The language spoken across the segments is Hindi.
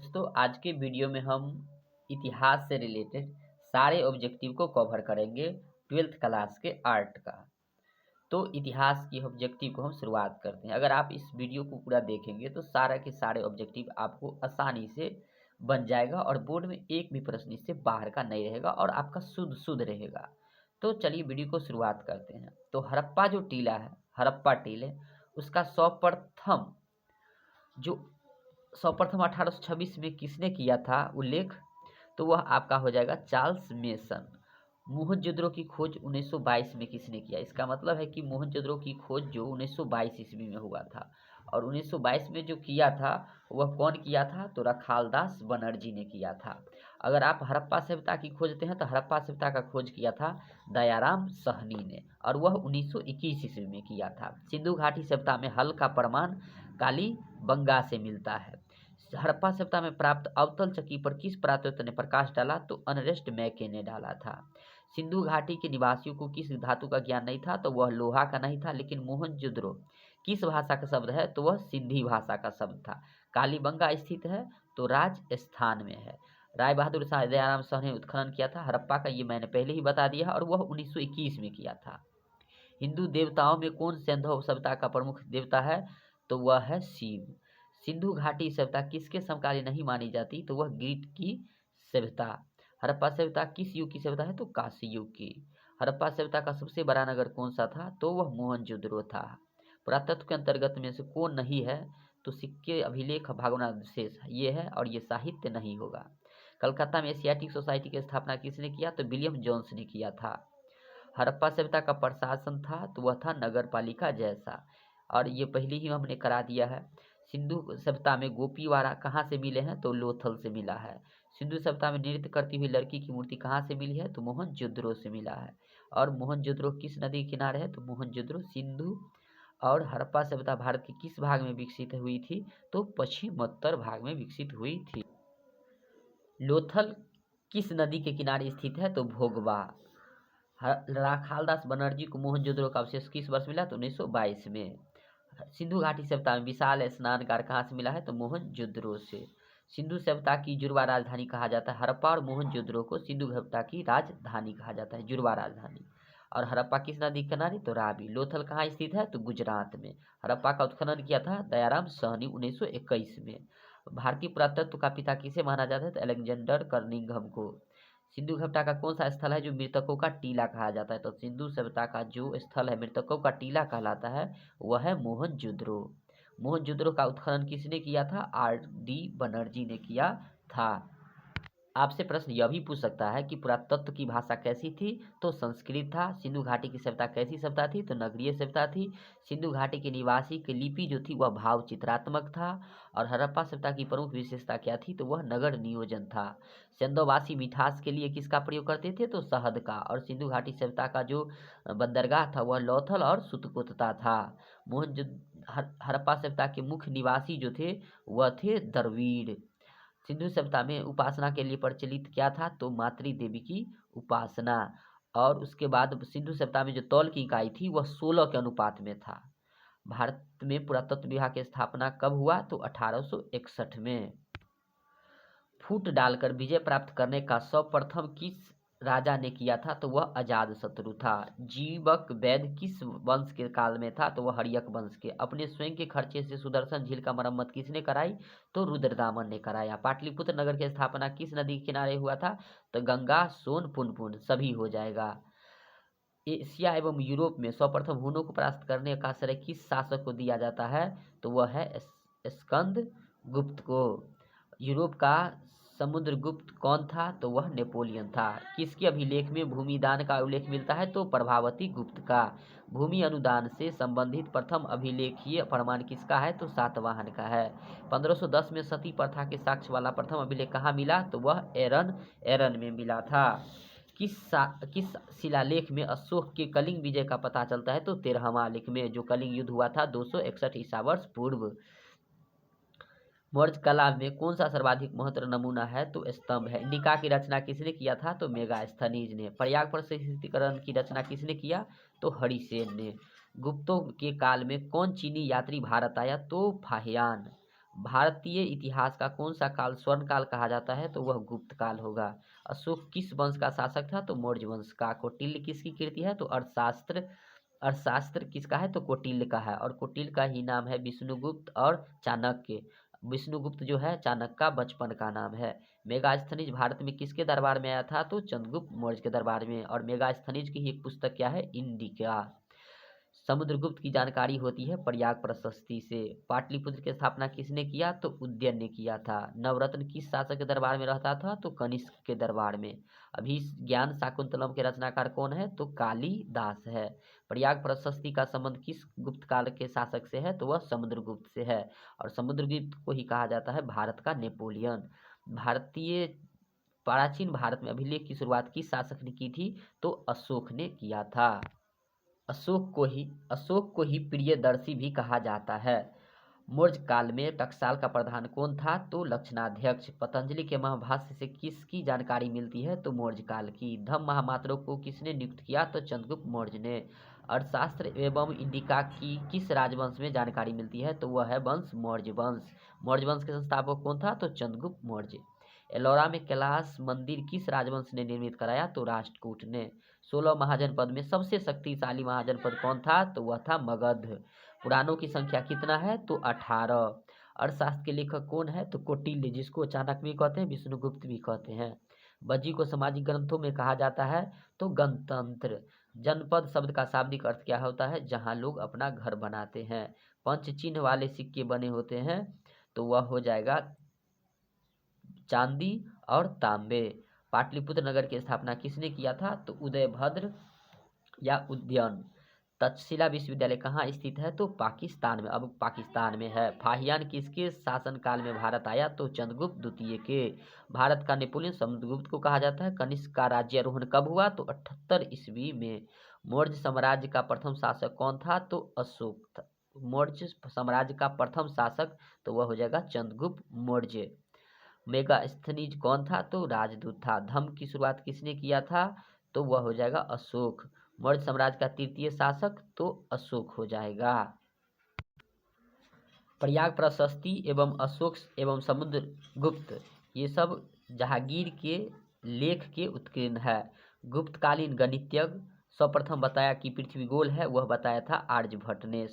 दोस्तों आज के वीडियो में हम इतिहास से रिलेटेड सारे ऑब्जेक्टिव को कवर करेंगे 12th क्लास के आर्ट का। तो इतिहास की ऑब्जेक्टिव को हम शुरुआत करते हैं। अगर आप इस वीडियो को पूरा देखेंगे तो सारा के सारे ऑब्जेक्टिव आपको आसानी से बन जाएगा और बोर्ड में एक भी प्रश्न इससे बाहर का नहीं रहेगा और आपका शुद्ध शुद्ध रहेगा। तो चलिए वीडियो को शुरुआत करते हैं। तो हड़प्पा जो टीला है, हड़प्पा टीले, उसका जो सर्वप्रथम 1826 में किसने किया था उल्लेख, तो वह आपका हो जाएगा चार्ल्स मेसन। मोहनजोदड़ो की खोज 1922 में किसने किया? इसका मतलब है कि मोहनजोदड़ो की खोज जो 1922 ईस्वी में हुआ था और 1922 में जो किया था वह कौन किया था? तो रखालदास बनर्जी ने किया था। अगर आप हड़प्पा सभ्यता की खोजते हैं तो हड़प्पा सभ्यता का खोज किया था दयाराम साहनी ने और वह 1921 ईस्वी में किया था। सिंधु घाटी सभ्यता में हल का प्रमाण कालीबंगा से मिलता है। हड़प्पा सभ्यता में प्राप्त अवतल चक्की पर किस पुरातत्व ने प्रकाश डाला? तो अनरेस्ट मैके ने डाला था। सिंधु घाटी के निवासियों को किस धातु का ज्ञान नहीं था? तो वह लोहा का नहीं था। लेकिन मोहनजोदड़ो किस भाषा का शब्द है? तो वह सिंधी भाषा का शब्द था। कालीबंगा स्थित है तो राजस्थान में है। राय बहादुर शाह दयाराम साहनी ने उत्खनन किया था हड़प्पा का, ये मैंने पहले ही बता दिया और वह 1921 में किया था। हिंदू देवताओं में कौन सैंधव सभ्यता का प्रमुख देवता है? तो वह है शिव। सिंधु घाटी सभ्यता किसके समकालीन नहीं मानी जाती? तो वह ग्रीक की सभ्यता। हड़प्पा सभ्यता किस युग की सभ्यता है? तो कांस्य युग की। हड़प्पा सभ्यता का सबसे बड़ा नगर कौन सा था? तो वह मोहनजोदड़ो था। पुरातत्व के अंतर्गत में से कौन नहीं है? तो सिक्के, अभिलेख, भग्नावशेष, ये है और ये साहित्य नहीं होगा। कलकत्ता में एशियाटिक सोसाइटी की स्थापना किसने किया? तो विलियम जोन्स ने किया था। हड़प्पा सभ्यता का प्रशासन था तो वह था नगर पालिका जैसा, और ये पहले ही हमने करा दिया है। सिंधु सभ्यता में गोपीवारा कहाँ से मिले हैं? तो लोथल से मिला है। सिंधु सभ्यता में नृत्य करती हुई लड़की की मूर्ति कहाँ से मिली है? तो मोहनजोदड़ो से मिला है। और मोहनजोदड़ो किस नदी के किनारे है? तो मोहनजोदड़ो सिंधु। और हड़प्पा सभ्यता भारत के किस भाग में विकसित हुई थी? तो पश्चिमोत्तर भाग में विकसित हुई थी। लोथल किस नदी के किनारे स्थित है? तो भोगवा। राखालदास बनर्जी को मोहनजोदड़ो का अवशेष किस वर्ष मिला? तो 1922 में। सिंधु घाटी सभ्यता में विशाल स्नानगार कहाँ से मिला है? तो मोहनजोदड़ो से। सिंधु सभ्यता की जुड़वा राजधानी कहा जाता है। हड़प्पा और मोहनजोदड़ो को सिंधु सभ्यता की राजधानी कहा जाता है, जुड़वा राजधानी। और हड़प्पा किस नदी के किनारे? तो रावी। लोथल कहाँ स्थित है? तो गुजरात में। हड़प्पा का उत्खनन किया था दयाराम साहनी 1921 में। भारतीय पुरातत्व का पिता किसे माना जाता है? तो अलेक्जेंडर कर्निंघम को। सिंधु सभ्यता का कौन सा स्थल है जो मृतकों का टीला कहा जाता है? तो सिंधु सभ्यता का जो स्थल है मृतकों का टीला कहलाता है वह है मोहनजोदड़ो। मोहनजोदड़ो का उत्खनन किसने किया था? R.D. बनर्जी ने किया था। आपसे प्रश्न यह भी पूछ सकता है कि पुरातत्व की भाषा कैसी थी? तो संस्कृत था। सिंधु घाटी की सभ्यता कैसी सभ्यता थी? तो नगरीय सभ्यता थी। सिंधु घाटी के निवासी की लिपि जो थी वह भाव चित्रात्मक था। और हड़प्पा सभ्यता की प्रमुख विशेषता क्या थी? तो वह नगर नियोजन था। सिंधवासी मिठास के लिए किसका प्रयोग करते थे? तो शहद का। और सिंधु घाटी सभ्यता का जो बंदरगाह था वह लोथल और सुतकोतता था। हड़प्पा सभ्यता के मुख्य निवासी जो थे वह थे द्रविड़। सिंधु सभ्यता में उपासना के लिए प्रचलित क्या था? तो मातृ देवी की उपासना। और उसके बाद सिंधु सभ्यता में जो तौल की इकाई थी वह 16 के अनुपात में था। भारत में पुरातत्व विभाग की स्थापना कब हुआ? तो 1861 में। फूट डालकर विजय प्राप्त करने का सर्वप्रथम किस राजा ने किया था? तो वह अजातशत्रु था। जीवक वैद्य किस वंश के काल में था? तो वह हर्यक वंश के। अपने स्वयं के खर्चे से सुदर्शन झील का मरम्मत किसने कराई? तो रुद्रदामन ने कराया। पाटलिपुत्र नगर की स्थापना किस नदी के किनारे हुआ था? तो गंगा, सोन, पुनपुन सभी हो जाएगा। एशिया एवं यूरोप में सर्वप्रथम हुनों को परास्त करने का श्रेय किस शासक को दिया जाता है? तो वह है स्कंद गुप्त को। यूरोप का समुद्रगुप्त कौन था? तो वह नेपोलियन था। किसके अभिलेख में भूमि दान का उल्लेख मिलता है? तो प्रभावती गुप्त का। भूमि अनुदान से संबंधित प्रथम अभिलेखीय प्रमाण किसका है? तो सातवाहन का है। 1510 में सती प्रथा के साक्ष्य वाला प्रथम अभिलेख कहाँ मिला? तो वह एरन में मिला था। किस शिलालेख में अशोक के कलिंग विजय का पता चलता है? तो 13वां लेख में, जो कलिंग युद्ध हुआ था 261 ईसा वर्ष पूर्व। मौर्य कला में कौन सा सर्वाधिक महत्वपूर्ण नमूना है? तो स्तंभ है। इंडिका की रचना किसने किया था? तो मेगास्थनीज ने। प्रयाग प्रसिद्धीकरण की रचना किसने किया? तो हरिसेन ने। गुप्तों के काल में कौन चीनी यात्री भारत आया? तो फाहियान। भारतीय इतिहास का कौन सा काल स्वर्ण काल कहा जाता है? तो वह गुप्त काल होगा। अशोक किस वंश का शासक था? तो मौर्य वंश का। कौटिल्य किसकी कृति है? तो अर्थशास्त्र। अर्थशास्त्र किसका है? तो कौटिल्य का है। और कौटिल्य का ही नाम है विष्णुगुप्त और चाणक्य। विष्णुगुप्त जो है चाणक्य का बचपन का नाम है। मेगास्थनीज भारत में किसके दरबार में आया था? तो चंद्रगुप्त मौर्य के दरबार में। और मेगास्थनीज की ही एक पुस्तक क्या है? इंडिका। समुद्रगुप्त की जानकारी होती है प्रयाग प्रशस्ति से। पाटलिपुत्र की स्थापना किसने किया? तो उदयन ने किया था। नवरत्न किस शासक के दरबार में रहता था? तो कनिष्क के दरबार में। अभिज्ञान शाकुंतलम के रचनाकार कौन है? तो कालिदास है। प्रयाग प्रशस्ति का संबंध किस गुप्त काल के शासक से है? तो वह समुद्रगुप्त से है। और समुद्रगुप्त को ही कहा जाता है भारत का नेपोलियन। भारतीय प्राचीन भारत में अभिलेख की शुरुआत किस शासक ने की थी? तो अशोक ने किया था। अशोक को ही प्रियदर्शी भी कहा जाता है। मौर्य काल में टकसाल का प्रधान कौन था? तो लक्षणाध्यक्ष। पतंजलि के महाभाष्य से किसकी जानकारी मिलती है? तो मौर्य काल की। धम्म महामात्रों को किसने नियुक्त किया? तो चंद्रगुप्त मौर्य ने। अर्थशास्त्र एवं इंडिका की किस राजवंश में जानकारी मिलती है? तो वह है वंश मौर्य वंश। मौर्य वंश के संस्थापक कौन था? तो चंद्रगुप्त मौर्य। एलोरा में कैलाश मंदिर किस राजवंश ने निर्मित कराया? तो राष्ट्रकूट ने। 16 महाजनपद में सबसे शक्तिशाली महाजनपद कौन था? तो वह था मगध। पुराणों की संख्या कितना है? तो 18। अर्थशास्त्र के लेखक कौन है? तो कौटिल्य, जिसको चाणक्य भी कहते हैं, विष्णुगुप्त भी कहते हैं। बज्जी को सामाजिक ग्रंथों में कहा जाता है तो गणतंत्र। जनपद शब्द का शाब्दिक अर्थ क्या होता है? जहां लोग अपना घर बनाते हैं। पंच चिन्ह वाले सिक्के बने होते हैं तो वह हो जाएगा चांदी और तांबे। पाटलिपुत्र नगर की स्थापना किसने किया था? तो उदयभद्र या उदयन। तक्षशिला विश्वविद्यालय कहाँ स्थित है? तो पाकिस्तान में। अब पाकिस्तान में है। फाहियान किसके शासनकाल में भारत आया? तो चंद्रगुप्त द्वितीय के। भारत का नेपोलियन समुद्रगुप्त को कहा जाता है। कनिष्क का राज्यारोहण कब हुआ? तो 78 ईस्वी में। मौर्य साम्राज्य का प्रथम शासक कौन था? तो अशोक था। मौर्य साम्राज्य का प्रथम शासक तो वह हो जाएगा चंद्रगुप्त मौर्य। मेगास्थनीज कौन था? तो राजदूत था। धम्म की शुरुआत किसने किया था? तो वह हो जाएगा अशोक। मौर्य साम्राज्य का तृतीय शासक तो अशोक हो जाएगा। प्रयाग प्रशस्ति एवं अशोक एवं समुद्रगुप्त ये सब जहांगीर के लेख के उत्कीर्ण है। गुप्तकालीन गणितज्ञ सर्वप्रथम बताया कि पृथ्वी गोल है, वह बताया था आर्यभट्ट ने।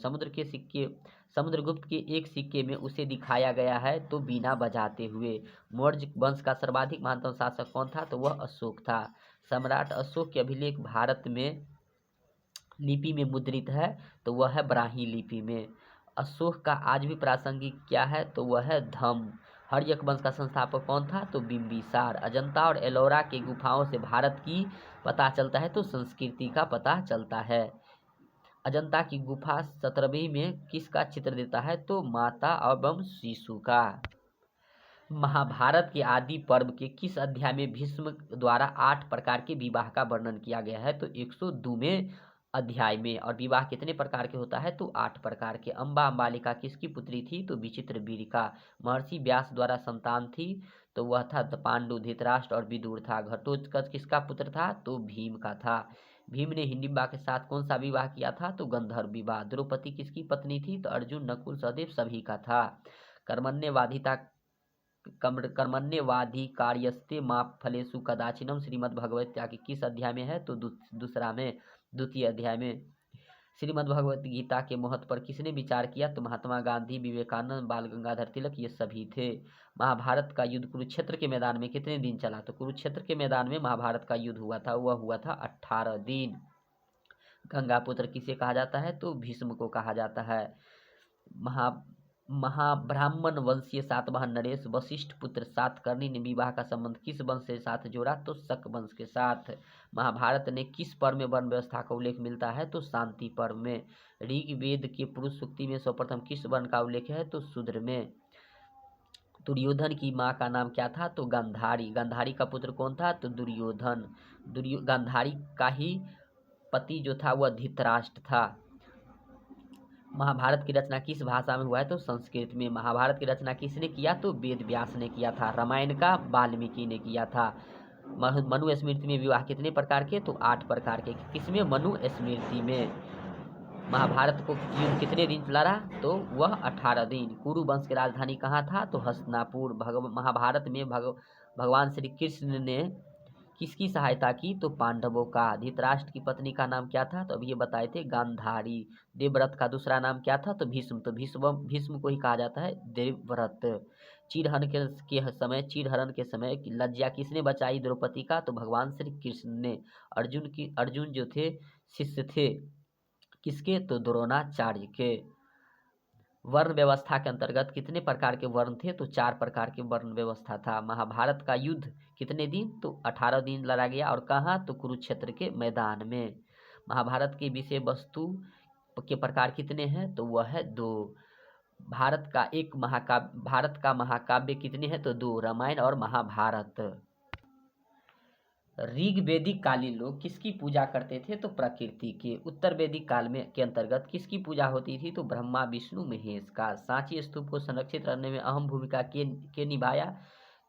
समुद्रगुप्त के एक सिक्के में उसे दिखाया गया है तो बीना बजाते हुए। मौर्य वंश का सर्वाधिक महानतम शासक कौन था? तो वह अशोक था। सम्राट अशोक के अभिलेख भारत में लिपि में मुद्रित है तो वह है ब्राह्मी लिपि में। अशोक का आज भी प्रासंगिक क्या है? तो वह है धम्म। हर्यक वंश का संस्थापक कौन था? तो बिंबिसार। अजंता और एलोरा के गुफाओं से भारत की पता चलता है तो संस्कृति का पता चलता है। अजंता की गुफा 17वीं में किसका चित्र देता है? तो माता एवं शिशु का। महाभारत के आदि पर्व के किस अध्याय में भीष्म द्वारा 8 प्रकार के विवाह का वर्णन किया गया है? तो 102वें अध्याय में। और विवाह कितने प्रकार के होता है? तो 8 प्रकार के। अम्बा अम्बालिका किसकी पुत्री थी? तो विचित्र वीरिका। महर्षि व्यास द्वारा संतान थी तो वह था पांडु, धृतराष्ट्र और विदुर था। घटोत्कच किसका पुत्र था? तो भीम का था। भीम ने हिडिंबा के साथ कौन सा विवाह किया था? तो गंधर्व विवाह। द्रौपदी किसकी पत्नी थी? तो अर्जुन, नकुल, सहदेव सभी का था। कर्मण्येवाधिकारस्ते मा फलेषु कदाचिन श्रीमद्भगवद्गीता के किस अध्याय में है? तो दूसरा में, द्वितीय अध्याय में। श्रीमद्भगवद्गीता के महत्व पर किसने विचार किया? तो महात्मा गांधी, विवेकानंद, बाल गंगाधर तिलक ये सभी थे। महाभारत का युद्ध कुरुक्षेत्र के मैदान में कितने दिन चला? तो कुरुक्षेत्र के मैदान में महाभारत का युद्ध हुआ था, वह हुआ था 18 दिन। गंगापुत्र किसे कहा जाता है? तो भीष्म को कहा जाता है। महाब्राह्मण वंशीय सातवाहन नरेश वशिष्ठ पुत्र सातकर्णी ने विवाह का संबंध किस वंश के साथ जोड़ा? तो शक वंश के साथ। महाभारत ने किस पर्व में वर्ण व्यवस्था का उल्लेख मिलता है? तो शांति पर्व में। ऋग्वेद के पुरुष सूक्ति में सर्वप्रथम किस वर्ण का उल्लेख है? तो शूद्र में। दुर्योधन की माँ का नाम क्या था? तो गांधारी। गांधारी का पुत्र कौन था? तो दुर्योधन। गांधारी का ही पति जो था वह धृतराष्ट्र था। महाभारत की रचना किस भाषा में हुआ है? तो संस्कृत में। महाभारत की रचना किसने किया? तो वेद व्यास ने किया था। रामायण का वाल्मीकि ने किया था। मनु स्मृति में विवाह कितने प्रकार के? तो 8 प्रकार के। किसमें? मनु स्मृति में। महाभारत को युद्ध कितने दिन चला रहा? तो वह 18 दिन। कुरु वंश की राजधानी कहाँ था? तो हस्तिनापुर। महाभारत में भगवान श्री कृष्ण ने किसकी सहायता की? तो पांडवों का। धृतराष्ट्र की पत्नी का नाम क्या था? तो अभी ये बताए थे, गांधारी। देवव्रत का दूसरा नाम क्या था? तो भीष्म। तो भीष्म को ही कहा जाता है देवव्रत। चीरहरण के समय लज्जा किसने बचाई द्रौपदी का? तो भगवान श्री कृष्ण ने। अर्जुन जो थे शिष्य थे किसके? तो द्रोणाचार्य के। वर्ण व्यवस्था के अंतर्गत कितने प्रकार के वर्ण थे? तो 4 प्रकार के वर्ण व्यवस्था था। महाभारत का युद्ध कितने दिन? तो 18 दिन लड़ा गया। और कहाँ? तो कुरुक्षेत्र के मैदान में। महाभारत की विषय वस्तु के प्रकार कितने हैं? तो वह है 2। भारत का महाकाव्य कितने हैं? तो 2, रामायण और महाभारत। ऋग वैदिक कालीन लोग किसकी पूजा करते थे? तो प्रकृति के। उत्तर वैदिक काल में के अंतर्गत किसकी पूजा होती थी? तो ब्रह्मा विष्णु महेश का। सांची स्तूप को संरक्षित करने में अहम भूमिका के निभाया?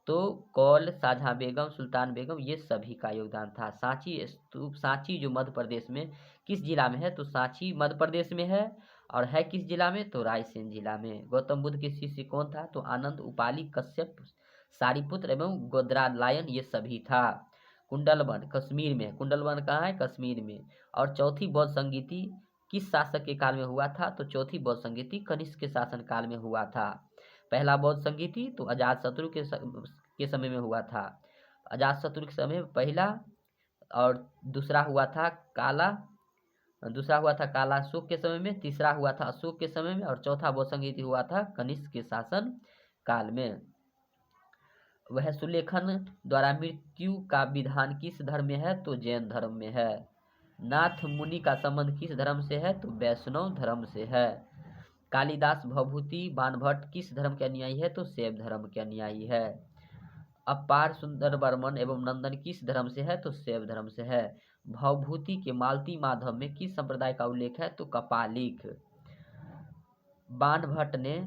तो कौल, शाहजहां बेगम, सुल्तान बेगम, ये सभी का योगदान था। सांची स्तूप, सांची जो मध्य प्रदेश में किस जिला में है? तो सांची मध्य प्रदेश में है। और है किस जिला में? तो रायसेन जिला में। गौतम बुद्ध के शिष्य कौन था? तो आनंद, उपाली, कश्यप, सारिपुत्र एवं गोदरालायन, ये सभी था। कुंडलवन कश्मीर में। कुंडलवन कहाँ है? कश्मीर में। और चौथी बौद्ध संगीति किस शासक के काल में हुआ था? तो चौथी बौद्ध संगीति कनिष्क के शासन काल में हुआ था। पहला बौद्ध संगीति तो अजातशत्रु के समय में हुआ था। अजातशत्रु के समय में पहला। और दूसरा हुआ था कालाशोक के समय में। तीसरा हुआ था अशोक के समय में। और चौथा बौद्ध संगीति हुआ था कनिष्क के शासन काल में। वह सुलेखन द्वारा मृत्यु का विधान किस धर्म में है? तो जैन धर्म में है। नाथ मुनि का संबंध किस धर्म से है? तो वैष्णव धर्म से है। कालिदास, भवभूति, बाणभट्ट किस धर्म के अनुयायी है? तो शैव धर्म के अनुयायी है। अपार सुंदर वर्मन एवं नंदन किस धर्म से है? तो शैव धर्म से है। भवभूति के मालती माधव में किस संप्रदाय का उल्लेख है? तो कपालिक। बाणभट्ट ने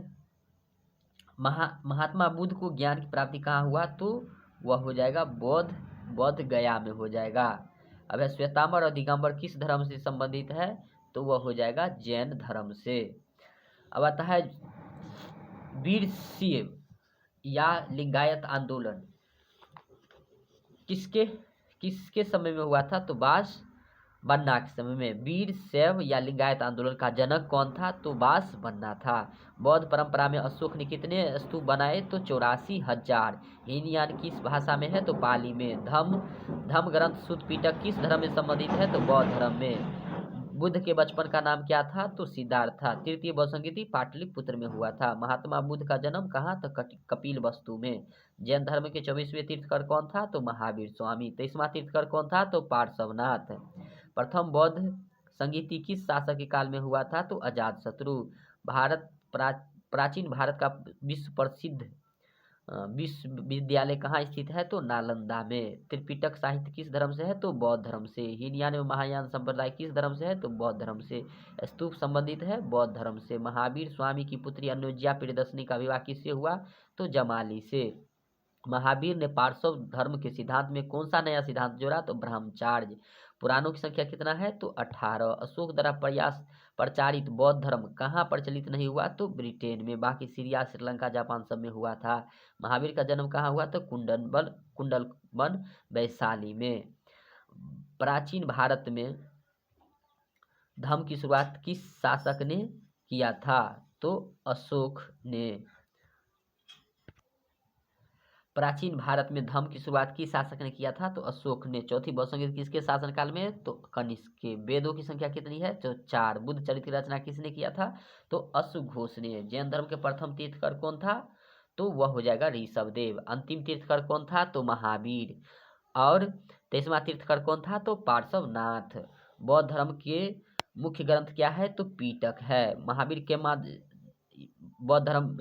महात्मा बुद्ध को ज्ञान की प्राप्ति कहाँ हुआ? तो वह हो जाएगा बौद्ध गया में हो जाएगा। अब है श्वेतांबर और दिगंबर किस धर्म से संबंधित है? तो वह हो जाएगा जैन धर्म से। अब आता है वीरशैव या लिंगायत आंदोलन किसके समय में हुआ था? तो बास बन्ना के समय में। वीरशैव या लिंगायत आंदोलन का जनक कौन था? तो बास बन्ना था। बौद्ध परंपरा में अशोक ने कितने स्तूप बनाए? तो 84,000। हीनयान किस भाषा में है? तो पाली में। धम्म ग्रंथ सुत्त पिटक किस धर्म में संबंधित है? तो बौद्ध धर्म में। बुद्ध के बचपन का नाम क्या था? तो सिद्धार्थ था। तृतीय बौद्ध संगीति पाटलिपुत्र में हुआ था। महात्मा बुद्ध का जन्म कहाँ? तो कपिल वस्तु में। जैन धर्म के 24वें तीर्थकर कौन था? तो महावीर स्वामी। 23वां तीर्थकर कौन था? तो पार्श्वनाथ। प्रथम बौद्ध संगीति किस शासक के काल में हुआ था? तो अजातशत्रु। प्राचीन भारत का विश्व प्रसिद्ध विश्वविद्यालय कहाँ स्थित है? तो नालंदा में। त्रिपिटक साहित्य किस धर्म से है? तो बौद्ध धर्म से। हीनयान एवं महायान संप्रदाय किस धर्म से है? तो बौद्ध धर्म से। स्तूप संबंधित है बौद्ध धर्म से। महावीर स्वामी की पुत्री अनुज्ञा प्रियदर्शनी का विवाह किससे हुआ? तो जमाली से। महावीर ने पार्श्व धर्म के सिद्धांत में कौन सा नया सिद्धांत जोड़ा? तो ब्रह्मचार्य। पुराणों की संख्या कितना है? तो 18। अशोक द्वारा प्रचारित बौद्ध धर्म कहाँ प्रचलित नहीं हुआ? तो ब्रिटेन में। बाकी सीरिया, श्रीलंका, जापान सब में हुआ था। महावीर का जन्म कहाँ हुआ? तो कुंडलवन वैशाली में। प्राचीन भारत में धर्म की शुरुआत किस शासक ने किया था? तो अशोक ने। प्राचीन भारत में धर्म की शुरुआत किस शासक ने किया था? तो अशोक ने। चौथी बौद्ध संगीत किसके शासनकाल में? तो कनिष्क के। वेदों की संख्या कितनी है? तो 4। बुद्ध चरित्र की रचना किसने किया था? तो अश्वघोष ने। जैन धर्म के प्रथम तीर्थकर कौन था? तो वह हो जाएगा ऋषभदेव। अंतिम तीर्थकर कौन था? तो महावीर। और 23वां तीर्थकर कौन था? तो पार्श्वनाथ। बौद्ध धर्म के मुख्य ग्रंथ क्या है? तो पीटक है। महावीर के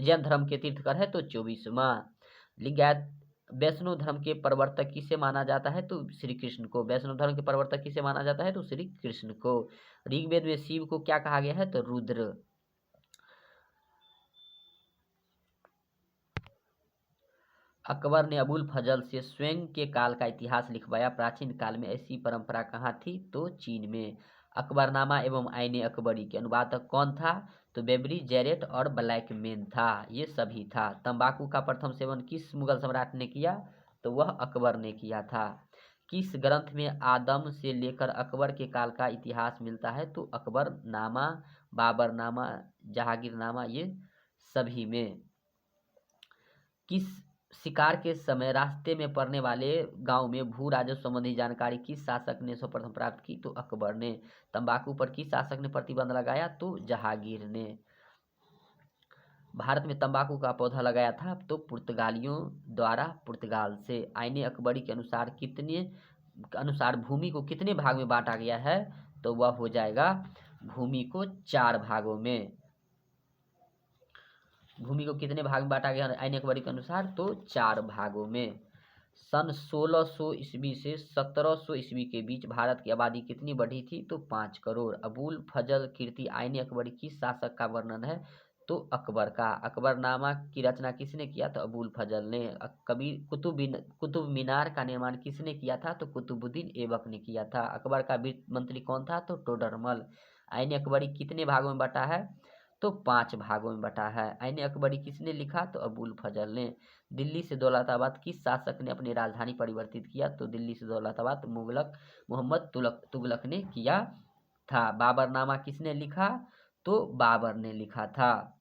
जैन धर्म के तीर्थकर है तो 24वां। लिंगायत वैष्णव धर्म के प्रवर्तक किसे माना जाता है? तो श्री कृष्ण को। वैष्णव धर्म के प्रवर्तक किसे माना जाता है? तो श्री कृष्ण को। ऋग्वेद में शिव को क्या कहा गया है? तो रुद्र। अकबर ने अबुल फजल से स्वयं के काल का इतिहास लिखवाया। प्राचीन काल में ऐसी परंपरा कहाँ थी? तो चीन में। अकबरनामा एवं आईने अकबरी के अनुवादक कौन था? तो बेबरी, जेरेट और ब्लैकमैन था, ये सभी था। तंबाकू का प्रथम सेवन किस मुगल सम्राट ने किया? तो वह अकबर ने किया था। किस ग्रंथ में आदम से लेकर अकबर के काल का इतिहास मिलता है? तो अकबरनामा, बाबरनामा, जहांगीरनामा, ये सभी में। किस शिकार के समय रास्ते में पड़ने वाले गांव में भू राजस्व संबंधी जानकारी किस शासक ने सर्वप्रथम प्राप्त की? तो अकबर ने। तंबाकू पर किस शासक ने प्रतिबंध लगाया? तो जहांगीर ने। भारत में तंबाकू का पौधा लगाया था? तो पुर्तगालियों द्वारा पुर्तगाल से। आईने अकबरी के अनुसार भूमि को कितने भाग में बांटा गया है? तो वह हो जाएगा भूमि को 4 भागों में। भूमि को कितने भाग में बांटा गया आईने अकबरी के अनुसार? तो 4 भागों में। सन 1600 ईस्वी से 1700 ईस्वी के बीच भारत की आबादी कितनी बढ़ी थी? तो 5 करोड़। अबुल फजल कीर्ति आईने अकबरी किस शासक का वर्णन है? तो अकबर का। अकबरनामा की रचना किसने किया? तो अबुल फजल ने। कबीर कुतुब मीनार का निर्माण किसने किया था? तो कुतुबुद्दीन ऐबक ने किया था। अकबर का वित्त मंत्री कौन था? तो टोडरमल। आईने अकबरी कितने भागों में बटा है? तो 5 भागों में बटा है। आईने अकबरी किसने लिखा? तो अबुल फजल ने। दिल्ली से दौलताबाद किस शासक ने अपनी राजधानी परिवर्तित किया? तो दिल्ली से दौलताबाद मोहम्मद तुगलक ने किया था। बाबरनामा किसने लिखा? तो बाबर ने लिखा था।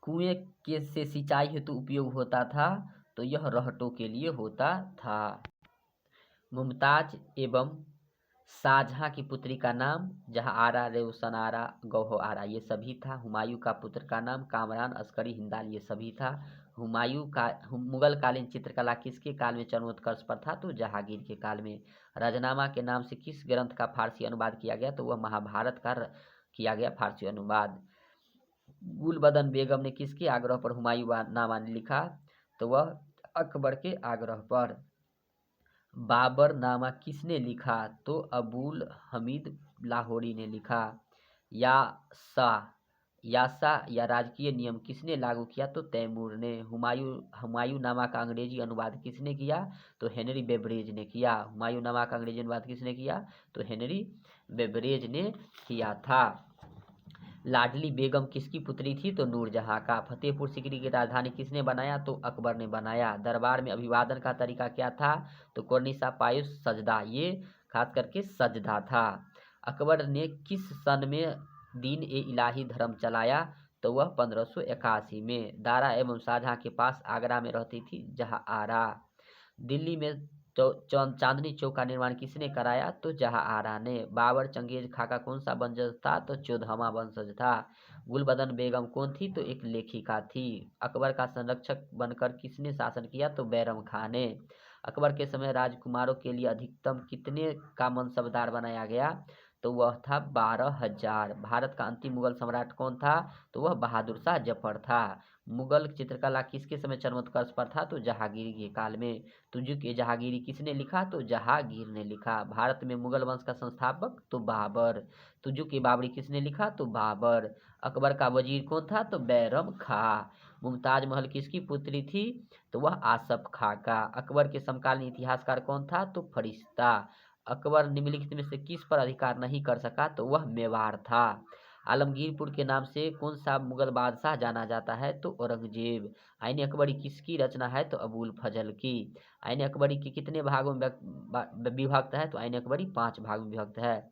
कुएं के से सिंचाई हेतु उपयोग होता था? तो यह रहटों के लिए होता था। मुमताज एवं शाहजहां की पुत्री का नाम? जहांआरा, रेवसनारा, गौहर, ये सभी था। हुमायूं का पुत्र का नाम? कामरान, अस्करी, हिंदाल, ये सभी था। मुगल कालीन चित्रकला किसके काल में चरमोत्कर्ष पर था? तो जहांगीर के काल में। रजनामा के नाम से किस ग्रंथ का फारसी अनुवाद किया गया? तो वह महाभारत का किया गया फारसी अनुवाद। गुलबदन बेगम ने किसके आग्रह पर हुमायूं नामा लिखा? तो वह अकबर के आग्रह पर। बाबरनामा किसने लिखा? तो अबुल हमीद लाहौरी ने लिखा। यासा या राजकीय नियम किसने लागू किया? तो तैमूर ने। हुमायूं नामा का अंग्रेजी अनुवाद किसने किया? तो हेनरी बेवरेज ने किया। हुमायूं नामा का अंग्रेजी अनुवाद किसने किया? तो हेनरी बेवरेज ने किया था। लाडली बेगम किसकी पुत्री थी? तो नूरजहां का। फतेहपुर सीकरी की राजधानी किसने बनाया? तो अकबर ने बनाया। दरबार में अभिवादन का तरीका क्या था? तो कुर्निशा, पायुस, सजदा, ये खास करके सजदा था। अकबर ने किस सन में दीन ए इलाही धर्म चलाया? तो वह 1581 में। दारा एवं शाहजहां के पास आगरा में रहती थी जहांआरा। दिल्ली में चांदनी चौक का निर्माण किसने कराया? तो जहांआरा ने। बाबर चंगेज खां का कौन सा वंशज था? तो चौधमा वंशज था। गुलबदन बेगम कौन थी? तो एक लेखिका थी। अकबर का संरक्षक बनकर किसने शासन किया? तो बैरम खां ने। अकबर के समय राजकुमारों के लिए अधिकतम कितने का मनसबदार बनाया गया? तो वह था 12,000। भारत का अंतिम मुगल सम्राट कौन था? तो वह बहादुर शाह जफर था। मुगल चित्रकला किसके समय चरमोत्कर्ष पर था? तो जहांगीर के काल में। तुजुक ए जहांगीरी किसने लिखा? तो जहांगीर ने लिखा। भारत में मुगल वंश का संस्थापक? तो बाबर। तुजुक ए बाबरी किसने लिखा? तो बाबर। अकबर का वजीर कौन था? तो बैरम खां। मुमताज महल किसकी पुत्री थी? तो वह आसफ खां का। अकबर के समकालीन इतिहासकार कौन था? तो फरिश्ता। अकबर निम्नलिखित में से किस पर अधिकार नहीं कर सका? तो वह मेवाड़ था। आलमगीरपुर के नाम से कौन सा मुगल बादशाह जाना जाता है? तो औरंगजेब। आईने अकबरी किसकी रचना है? तो अबुल फजल की। आईने अकबरी के कितने भागों में विभक्त है? तो आईने अकबरी 5 भाग में विभक्त है।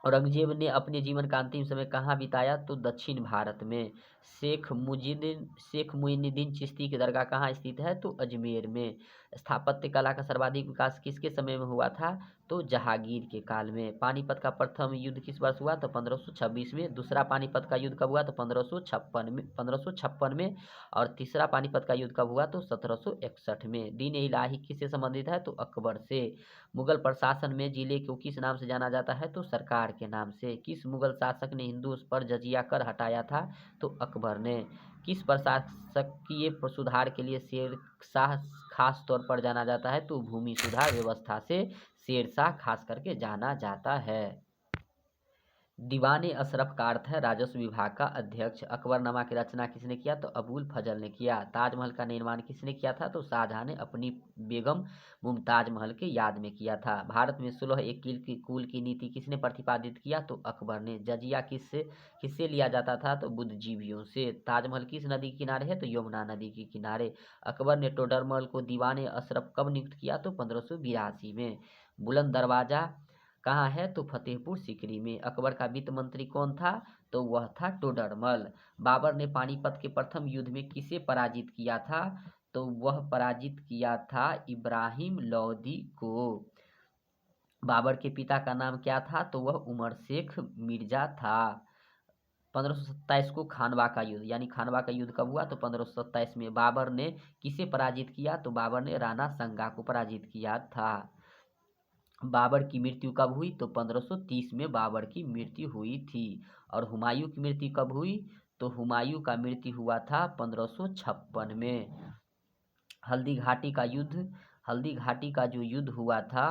औरंगजेब ने अपने जीवन का अंतिम समय कहाँ बिताया? तो दक्षिण भारत में। शेख मुइनुद्दीन चिश्ती की दरगाह कहाँ स्थित है? तो अजमेर में। स्थापत्य कला का सर्वाधिक विकास किसके समय में हुआ था? तो जहांगीर के काल में। पानीपत का प्रथम युद्ध किस वर्ष हुआ? तो 1526 में। दूसरा पानीपत का युद्ध कब हुआ? तो 1556 में। और तीसरा पानीपत का युद्ध कब हुआ? तो 1761 में। दीन ए इलाही किससे संबंधित है? तो अकबर से। मुगल प्रशासन में जिले को किस नाम से जाना जाता है? तो सरकार के नाम से। किस मुगल शासक ने हिंदू पर जजिया कर हटाया था? तो अकबर ने। किस प्रशासकीय सुधार के लिए शेरशाह खास तौर पर जाना जाता है? तो भूमि सुधार व्यवस्था से शेरशाह खास करके जाना जाता है। दीवाने अशरफ का अर्थ है राजस्व विभाग का अध्यक्ष। अकबरनामा की रचना किसने किया? तो अबुल फजल ने किया। ताजमहल का निर्माण किसने किया था? तो शाहजहां ने अपनी बेगम मुमताज महल के याद में किया था। भारत में सुलह एक कुल की नीति किसने प्रतिपादित किया? तो अकबर ने। जजिया किससे किससे लिया जाता था? तो बुद्धिजीवियों से। ताजमहल किस नदी के किनारे है? तो यमुना नदी के किनारे। अकबर ने टोडरमल को दीवाने अशरफ कब नियुक्त किया? तो 1582 में। बुलंद दरवाजा कहाँ है? तो फतेहपुर सीकरी में। अकबर का वित्त मंत्री कौन था? तो वह था टोडरमल। बाबर ने पानीपत के प्रथम युद्ध में किसे पराजित किया था? तो वह पराजित किया था इब्राहिम लोदी को। बाबर के पिता का नाम क्या था? तो वह उमर शेख मिर्जा था। 1527 को खानवा का युद्ध, यानी खानवा का युद्ध कब हुआ? तो 1527 में। बाबर ने किसे पराजित किया? तो बाबर ने राणा संगा को पराजित किया था। बाबर की मृत्यु कब हुई? तो 1530 में बाबर की मृत्यु हुई थी। और हुमायूं की मृत्यु कब हुई? तो हुमायूं का मृत्यु हुआ था 1556 में। हल्दी घाटी का युद्ध, हल्दी घाटी का जो युद्ध हुआ था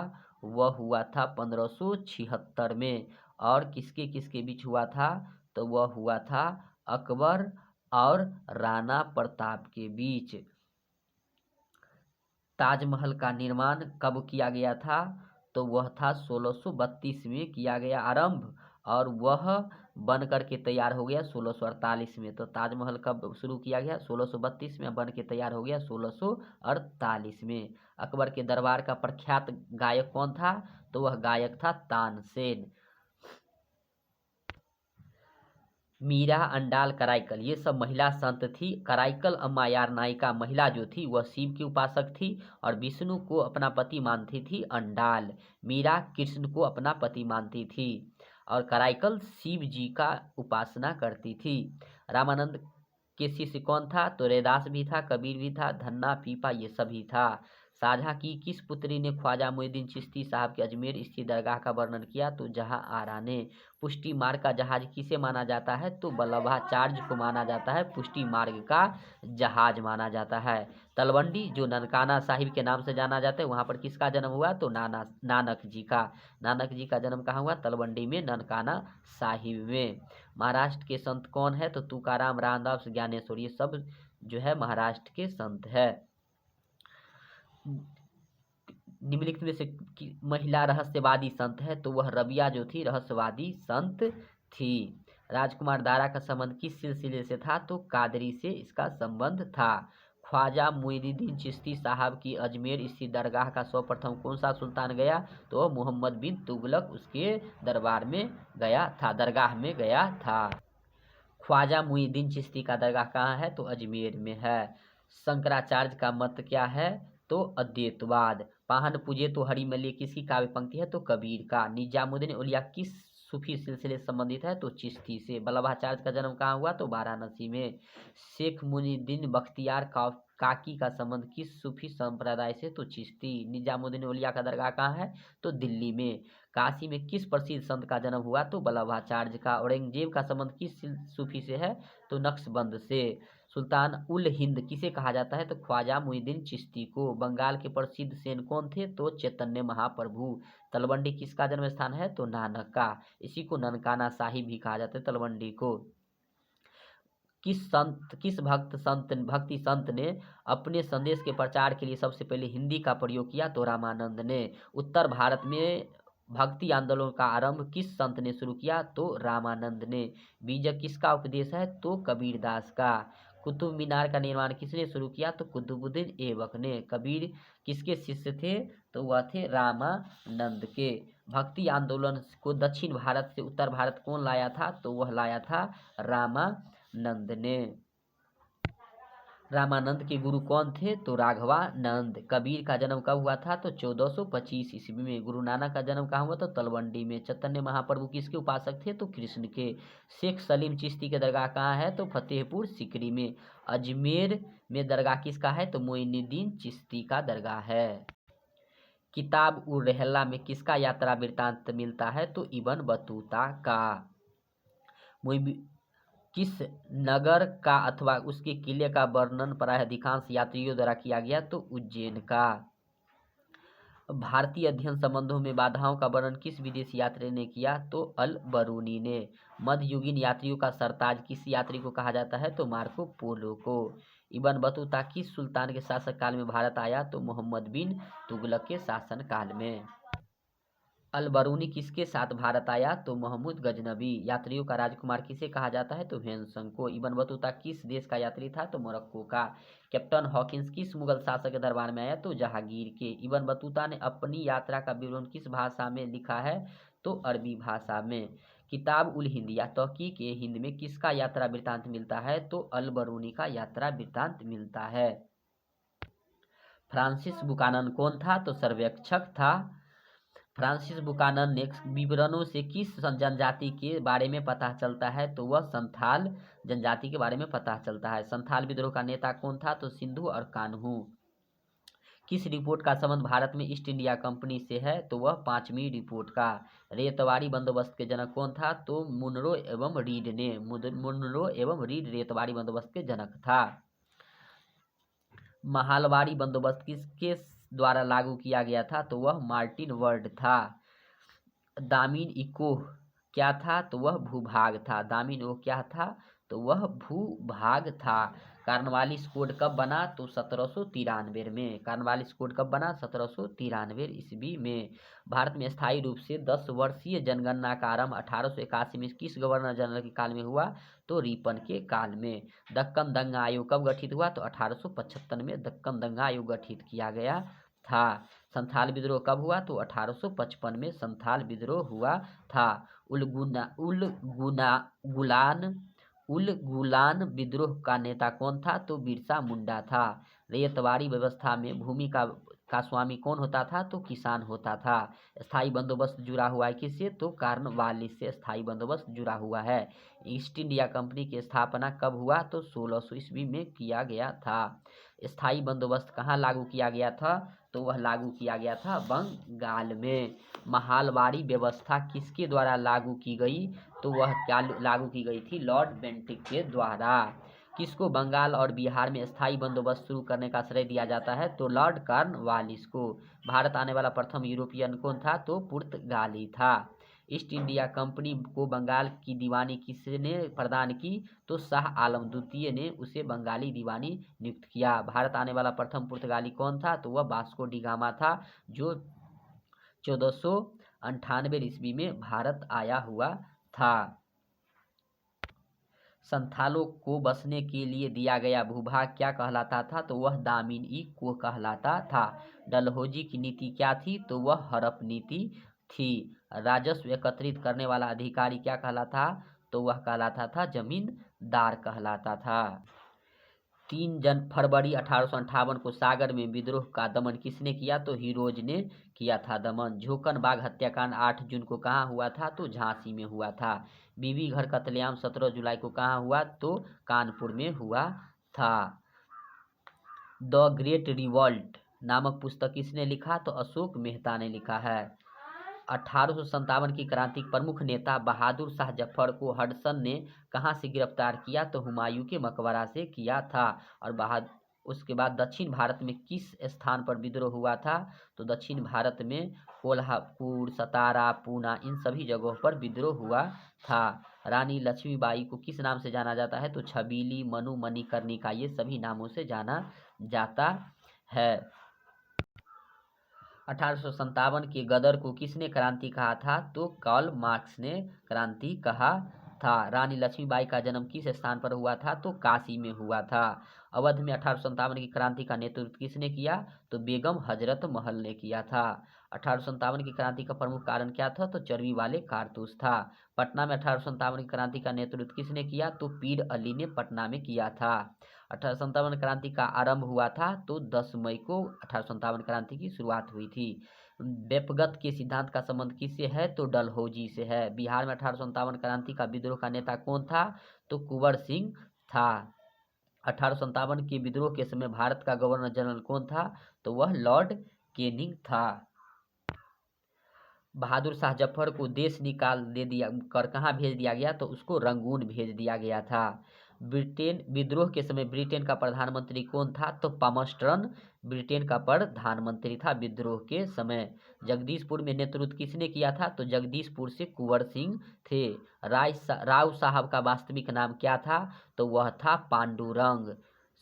वह हुआ था 1576 में। और किसके किसके बीच हुआ था? तो वह हुआ था अकबर और राणा प्रताप के बीच। ताजमहल का निर्माण कब किया गया था? तो वह था 1632 में किया गया आरंभ, और वह बन करके तैयार हो गया 1648 में। तो ताजमहल कब शुरू किया गया? 1632 में। बन के तैयार हो गया 1648 में। अकबर के दरबार का प्रख्यात गायक कौन था? तो वह गायक था तानसेन। मीरा, अंडाल, कराइकल ये सब महिला संत थी। कराइकल अम्मा यार नायिका महिला जो थी वह शिव की उपासक थी और विष्णु को अपना पति मानती थी। अंडाल मीरा कृष्ण को अपना पति मानती थी और कराइकल शिव जी का उपासना करती थी। रामानंद के शिष्य कौन था? तो रैदास भी था, कबीर भी था, धन्ना, पीपा ये सभी था। शाहजहां की किस पुत्री ने ख्वाजा मुइनुद्दीन चिश्ती साहब के अजमेर स्थित दरगाह का वर्णन किया? तो जहां आरा ने। पुष्टि मार्ग का जहाज किसे माना जाता है? तो वल्लभाचार्य को माना जाता है पुष्टि मार्ग का जहाज माना जाता है। तलवंडी जो ननकाना साहिब के नाम से जाना जाता है, वहां पर किसका जन्म हुआ? तो नानक जी का। नानक जी का जन्म कहाँ हुआ? तलवंडी में, ननकाना साहिब में। महाराष्ट्र के संत कौन है? तो तुकाराम, रामदास, ज्ञानेश्वर ये सब जो है महाराष्ट्र के संत है। निम्नलिखित में से महिला रहस्यवादी संत है? तो वह रबिया जो थी रहस्यवादी संत थी। राजकुमार दारा का संबंध किस सिलसिले से था? तो कादरी से इसका संबंध था। ख्वाजा मुइनुद्दीन चिश्ती साहब की अजमेर स्थित दरगाह का सर्वप्रथम कौन सा सुल्तान गया? तो मोहम्मद बिन तुगलक उसके दरबार में गया था, दरगाह में गया था। ख्वाजा मुइनुद्दीन चिश्ती का दरगाह कहाँ है? तो अजमेर में है। शंकराचार्य का मत क्या है? तो अद्वैतवाद। पाहन पूजे तो हरि मल्लिक किसकी काव्य पंक्ति है? तो कबीर का। निजामुद्दीन औलिया किस सूफी सिलसिले से संबंधित है? तो चिश्ती से। वल्लभाचार्य का जन्म कहाँ हुआ? तो वाराणसी में। शेख मुइनुद्दीन बख्तियार काकी का संबंध किस सूफी संप्रदाय से? तो चिश्ती। निजामुद्दीन औलिया का दरगाह कहाँ है? तो दिल्ली में। काशी में किस प्रसिद्ध संत का जन्म हुआ? तो वल्लभाचार्य का। औरंगजेब का संबंध किस सूफी से है? तो नक्शबंद से। सुल्तान उल हिंद किसे कहा जाता है? तो ख्वाजा मुइनुद्दीन चिश्ती को। बंगाल के प्रसिद्ध सेन कौन थे? तो चैतन्य महाप्रभु। तलवंडी किसका जन्म स्थान है? तो नानक का। इसी को ननकाना साहिब भी कहा जाता है तलवंडी को। किस भक्ति संत ने अपने संदेश के प्रचार के लिए सबसे पहले हिंदी का प्रयोग किया? तो रामानंद ने। उत्तर भारत में भक्ति आंदोलन का आरंभ किस संत ने शुरू किया? तो रामानंद ने। बीजक किसका उपदेश है? तो कबीरदास का। कुतुब मीनार का निर्माण किसने शुरू किया? तो कुतुबुद्दीन ऐबक ने। कबीर किसके शिष्य थे? तो वह थे रामानंद के। भक्ति आंदोलन को दक्षिण भारत से उत्तर भारत कौन लाया था? तो वह लाया था रामानंद ने। रामानंद के गुरु कौन थे? तो राघवानंद। कबीर का जन्म कब हुआ था? तो 1425 ईस्वी में। गुरु नानक का जन्म कहाँ हुआ? तो तलवंडी में। चैतन्य महाप्रभु किसके उपासक थे? तो कृष्ण के। शेख सलीम चिश्ती के दरगाह कहाँ है? तो फतेहपुर सीकरी में। अजमेर में दरगाह किसका है? तो मोइनुद्दीन चिश्ती का दरगाह है। किताब उर रहला में किसका यात्रा वृत्तांत मिलता है? तो इब्न बतूता का। किस नगर का अथवा उसके किले का वर्णन प्रायः अधिकांश यात्रियों द्वारा किया गया? तो उज्जैन का। भारतीय अध्ययन संबंधों में बाधाओं का वर्णन किस विदेशी यात्री ने किया? तो अल बरूनी ने। मध्ययुगीन यात्रियों का सरताज किस यात्री को कहा जाता है? तो मार्को पोलो को। इब्न बतूता किस सुल्तान के शासक काल में भारत आया? तो मोहम्मद बिन तुगलक के शासन काल में। अल बरूनी किसके साथ भारत आया? तो महमूद गजनबी। यात्रियों का राजकुमार किसे कहा जाता है? तो ह्वेनसंग को। इब्न बतूता किस देश का यात्री था? तो मोरक्को का। कैप्टन हॉकिंस किस मुगल शासक के दरबार में आया? तो जहांगीर के। इब्न बतूता ने अपनी यात्रा का विवरण किस भाषा में लिखा है? तो अरबी भाषा में। किताब उल हिंद या तहकीक ए हिंद में किसका यात्रा वृत्तांत मिलता है? तो अल बरूनी का यात्रा वृत्तांत मिलता है। फ्रांसिस बुकानन कौन था? तो सर्वेक्षक था। फ्रांसिस बुकानन ने विवरणों से किस जनजाति के बारे में पता चलता है? तो वह संथाल जनजाति के बारे में पता चलता है। संथाल विद्रोह का नेता कौन था? तो सिंधु और कान्हू। किस रिपोर्ट का संबंध भारत में ईस्ट इंडिया कंपनी से है? तो वह 5वीं रिपोर्ट का। रेतवारी बंदोबस्त के जनक कौन था? तो मुनरो एवं रीड ने। मुनरो एवं रीड रेतवारी बंदोबस्त के जनक था। महालवाड़ी बंदोबस्त किसके द्वारा लागू किया गया था? तो वह मार्टिन वर्ड था। दामिन इकोह क्या था? तो वह भूभाग था। दामिन ओ क्या था? तो वह भूभाग था। कार्नवालिस कोड कब बना? तो 1793 में। कार्नवालिस कोड कब बना? 1793 ईस्वी में। भारत में स्थायी रूप से 10 वर्षीय जनगणना का आरंभ 1881 में किस गवर्नर जनरल के काल में हुआ? तो रिपन के काल में। दक्कन दंगा आयोग कब गठित हुआ? तो 1875 में दक्कन दंगा आयोग गठित किया गया था। संथाल विद्रोह कब हुआ? तो 1855 में संथाल विद्रोह हुआ था। उल गुलान विद्रोह का नेता कौन था? तो बिरसा मुंडा था। रेतवारी व्यवस्था में भूमि का स्वामी कौन होता था? तो किसान होता था। स्थायी बंदोबस्त जुड़ा हुआ है किससे? तो कार्नवालिस से स्थायी बंदोबस्त जुड़ा हुआ है। ईस्ट इंडिया कंपनी की स्थापना कब हुआ? तो 1600 ईस्वी में किया गया था। स्थायी बंदोबस्त कहाँ लागू किया गया था? तो वह लागू किया गया था बंगाल में। महालवाड़ी व्यवस्था किसके द्वारा लागू की गई? तो वह क्या लागू की गई थी? लॉर्ड बेंटिक के द्वारा। किसको बंगाल और बिहार में स्थायी बंदोबस्त शुरू करने का श्रेय दिया जाता है? तो लॉर्ड कॉर्नवालिस को। भारत आने वाला प्रथम यूरोपियन कौन था? तो पुर्तगाली था। ईस्ट इंडिया कंपनी को बंगाल की दीवानी किसने प्रदान की? तो शाह आलम द्वितीय ने उसे बंगाली दीवानी नियुक्त किया। भारत आने वाला प्रथम पुर्तगाली कौन था? तो वह वास्को डी गामा था, जो 1498 ईस्वी में भारत आया हुआ था। संथालों को बसने के लिए दिया गया भूभाग क्या कहलाता था? तो वह दामिन ई को कहलाता था। डलहौजी की नीति क्या थी? तो वह हड़प नीति थी। राजस्व एकत्रित करने वाला अधिकारी क्या कहलाता? तो वह कहलाता था जमींदार कहलाता था। 3 फरवरी 1858 को सागर में विद्रोह का दमन किसने किया? तो हीरोज ने किया था दमन। झोकन बाग हत्याकांड 8 जून को कहाँ हुआ था? तो झांसी में हुआ था। बीबी घर कत्लेआम 17 जुलाई को कहाँ हुआ? तो कानपुर में हुआ था। द ग्रेट रिवॉल्ट नामक पुस्तक किसने लिखा? तो अशोक मेहता ने लिखा है। 1857 की क्रांति के प्रमुख नेता बहादुर शाह जफर को हडसन ने कहाँ से गिरफ्तार किया? तो हुमायूं के मकबरा से किया था। और उसके बाद दक्षिण भारत में किस स्थान पर विद्रोह हुआ था? तो दक्षिण भारत में कोल्हापुर, सतारा, पूना, इन सभी जगहों पर विद्रोह हुआ था। रानी लक्ष्मीबाई को किस नाम से जाना जाता है? तो छबीली, मनु, मणिकर्णिका, ये सभी नामों से जाना जाता है। 1857 के गदर को किसने क्रांति कहा था? तो कार्ल मार्क्स ने क्रांति कहा था। रानी लक्ष्मीबाई का जन्म किस स्थान पर हुआ था? तो काशी में हुआ था। अवध में 1857 की क्रांति का नेतृत्व किसने किया? तो बेगम हजरत महल ने किया था। 1857 की क्रांति का प्रमुख कारण क्या था? तो चर्बी वाले कारतूस था। पटना में 1857 की क्रांति का नेतृत्व किसने किया? तो पीर अली ने पटना में किया था। 1857 क्रांति का आरंभ हुआ था तो 10 मई को 1857 क्रांति की शुरुआत हुई थी। व्यपगत के सिद्धांत का संबंध किससे है? तो डलहौजी से है। बिहार में 1857 क्रांति का विद्रोह का नेता कौन था? तो कुंवर सिंह था। 1857 के विद्रोह के समय भारत का गवर्नर जनरल कौन था? तो वह लॉर्ड केनिंग था। बहादुर शाह जफर को देश निकाल दे दिया कर कहाँ भेज दिया गया? तो उसको रंगून भेज दिया गया था। ब्रिटेन विद्रोह के समय ब्रिटेन का प्रधानमंत्री कौन था? तो पामस्टर्न ब्रिटेन का प्रधानमंत्री था विद्रोह के समय। जगदीशपुर में नेतृत्व किसने किया था? तो जगदीशपुर से कुंवर सिंह थे। राव साहब का वास्तविक नाम क्या था? तो वह था पांडुरंग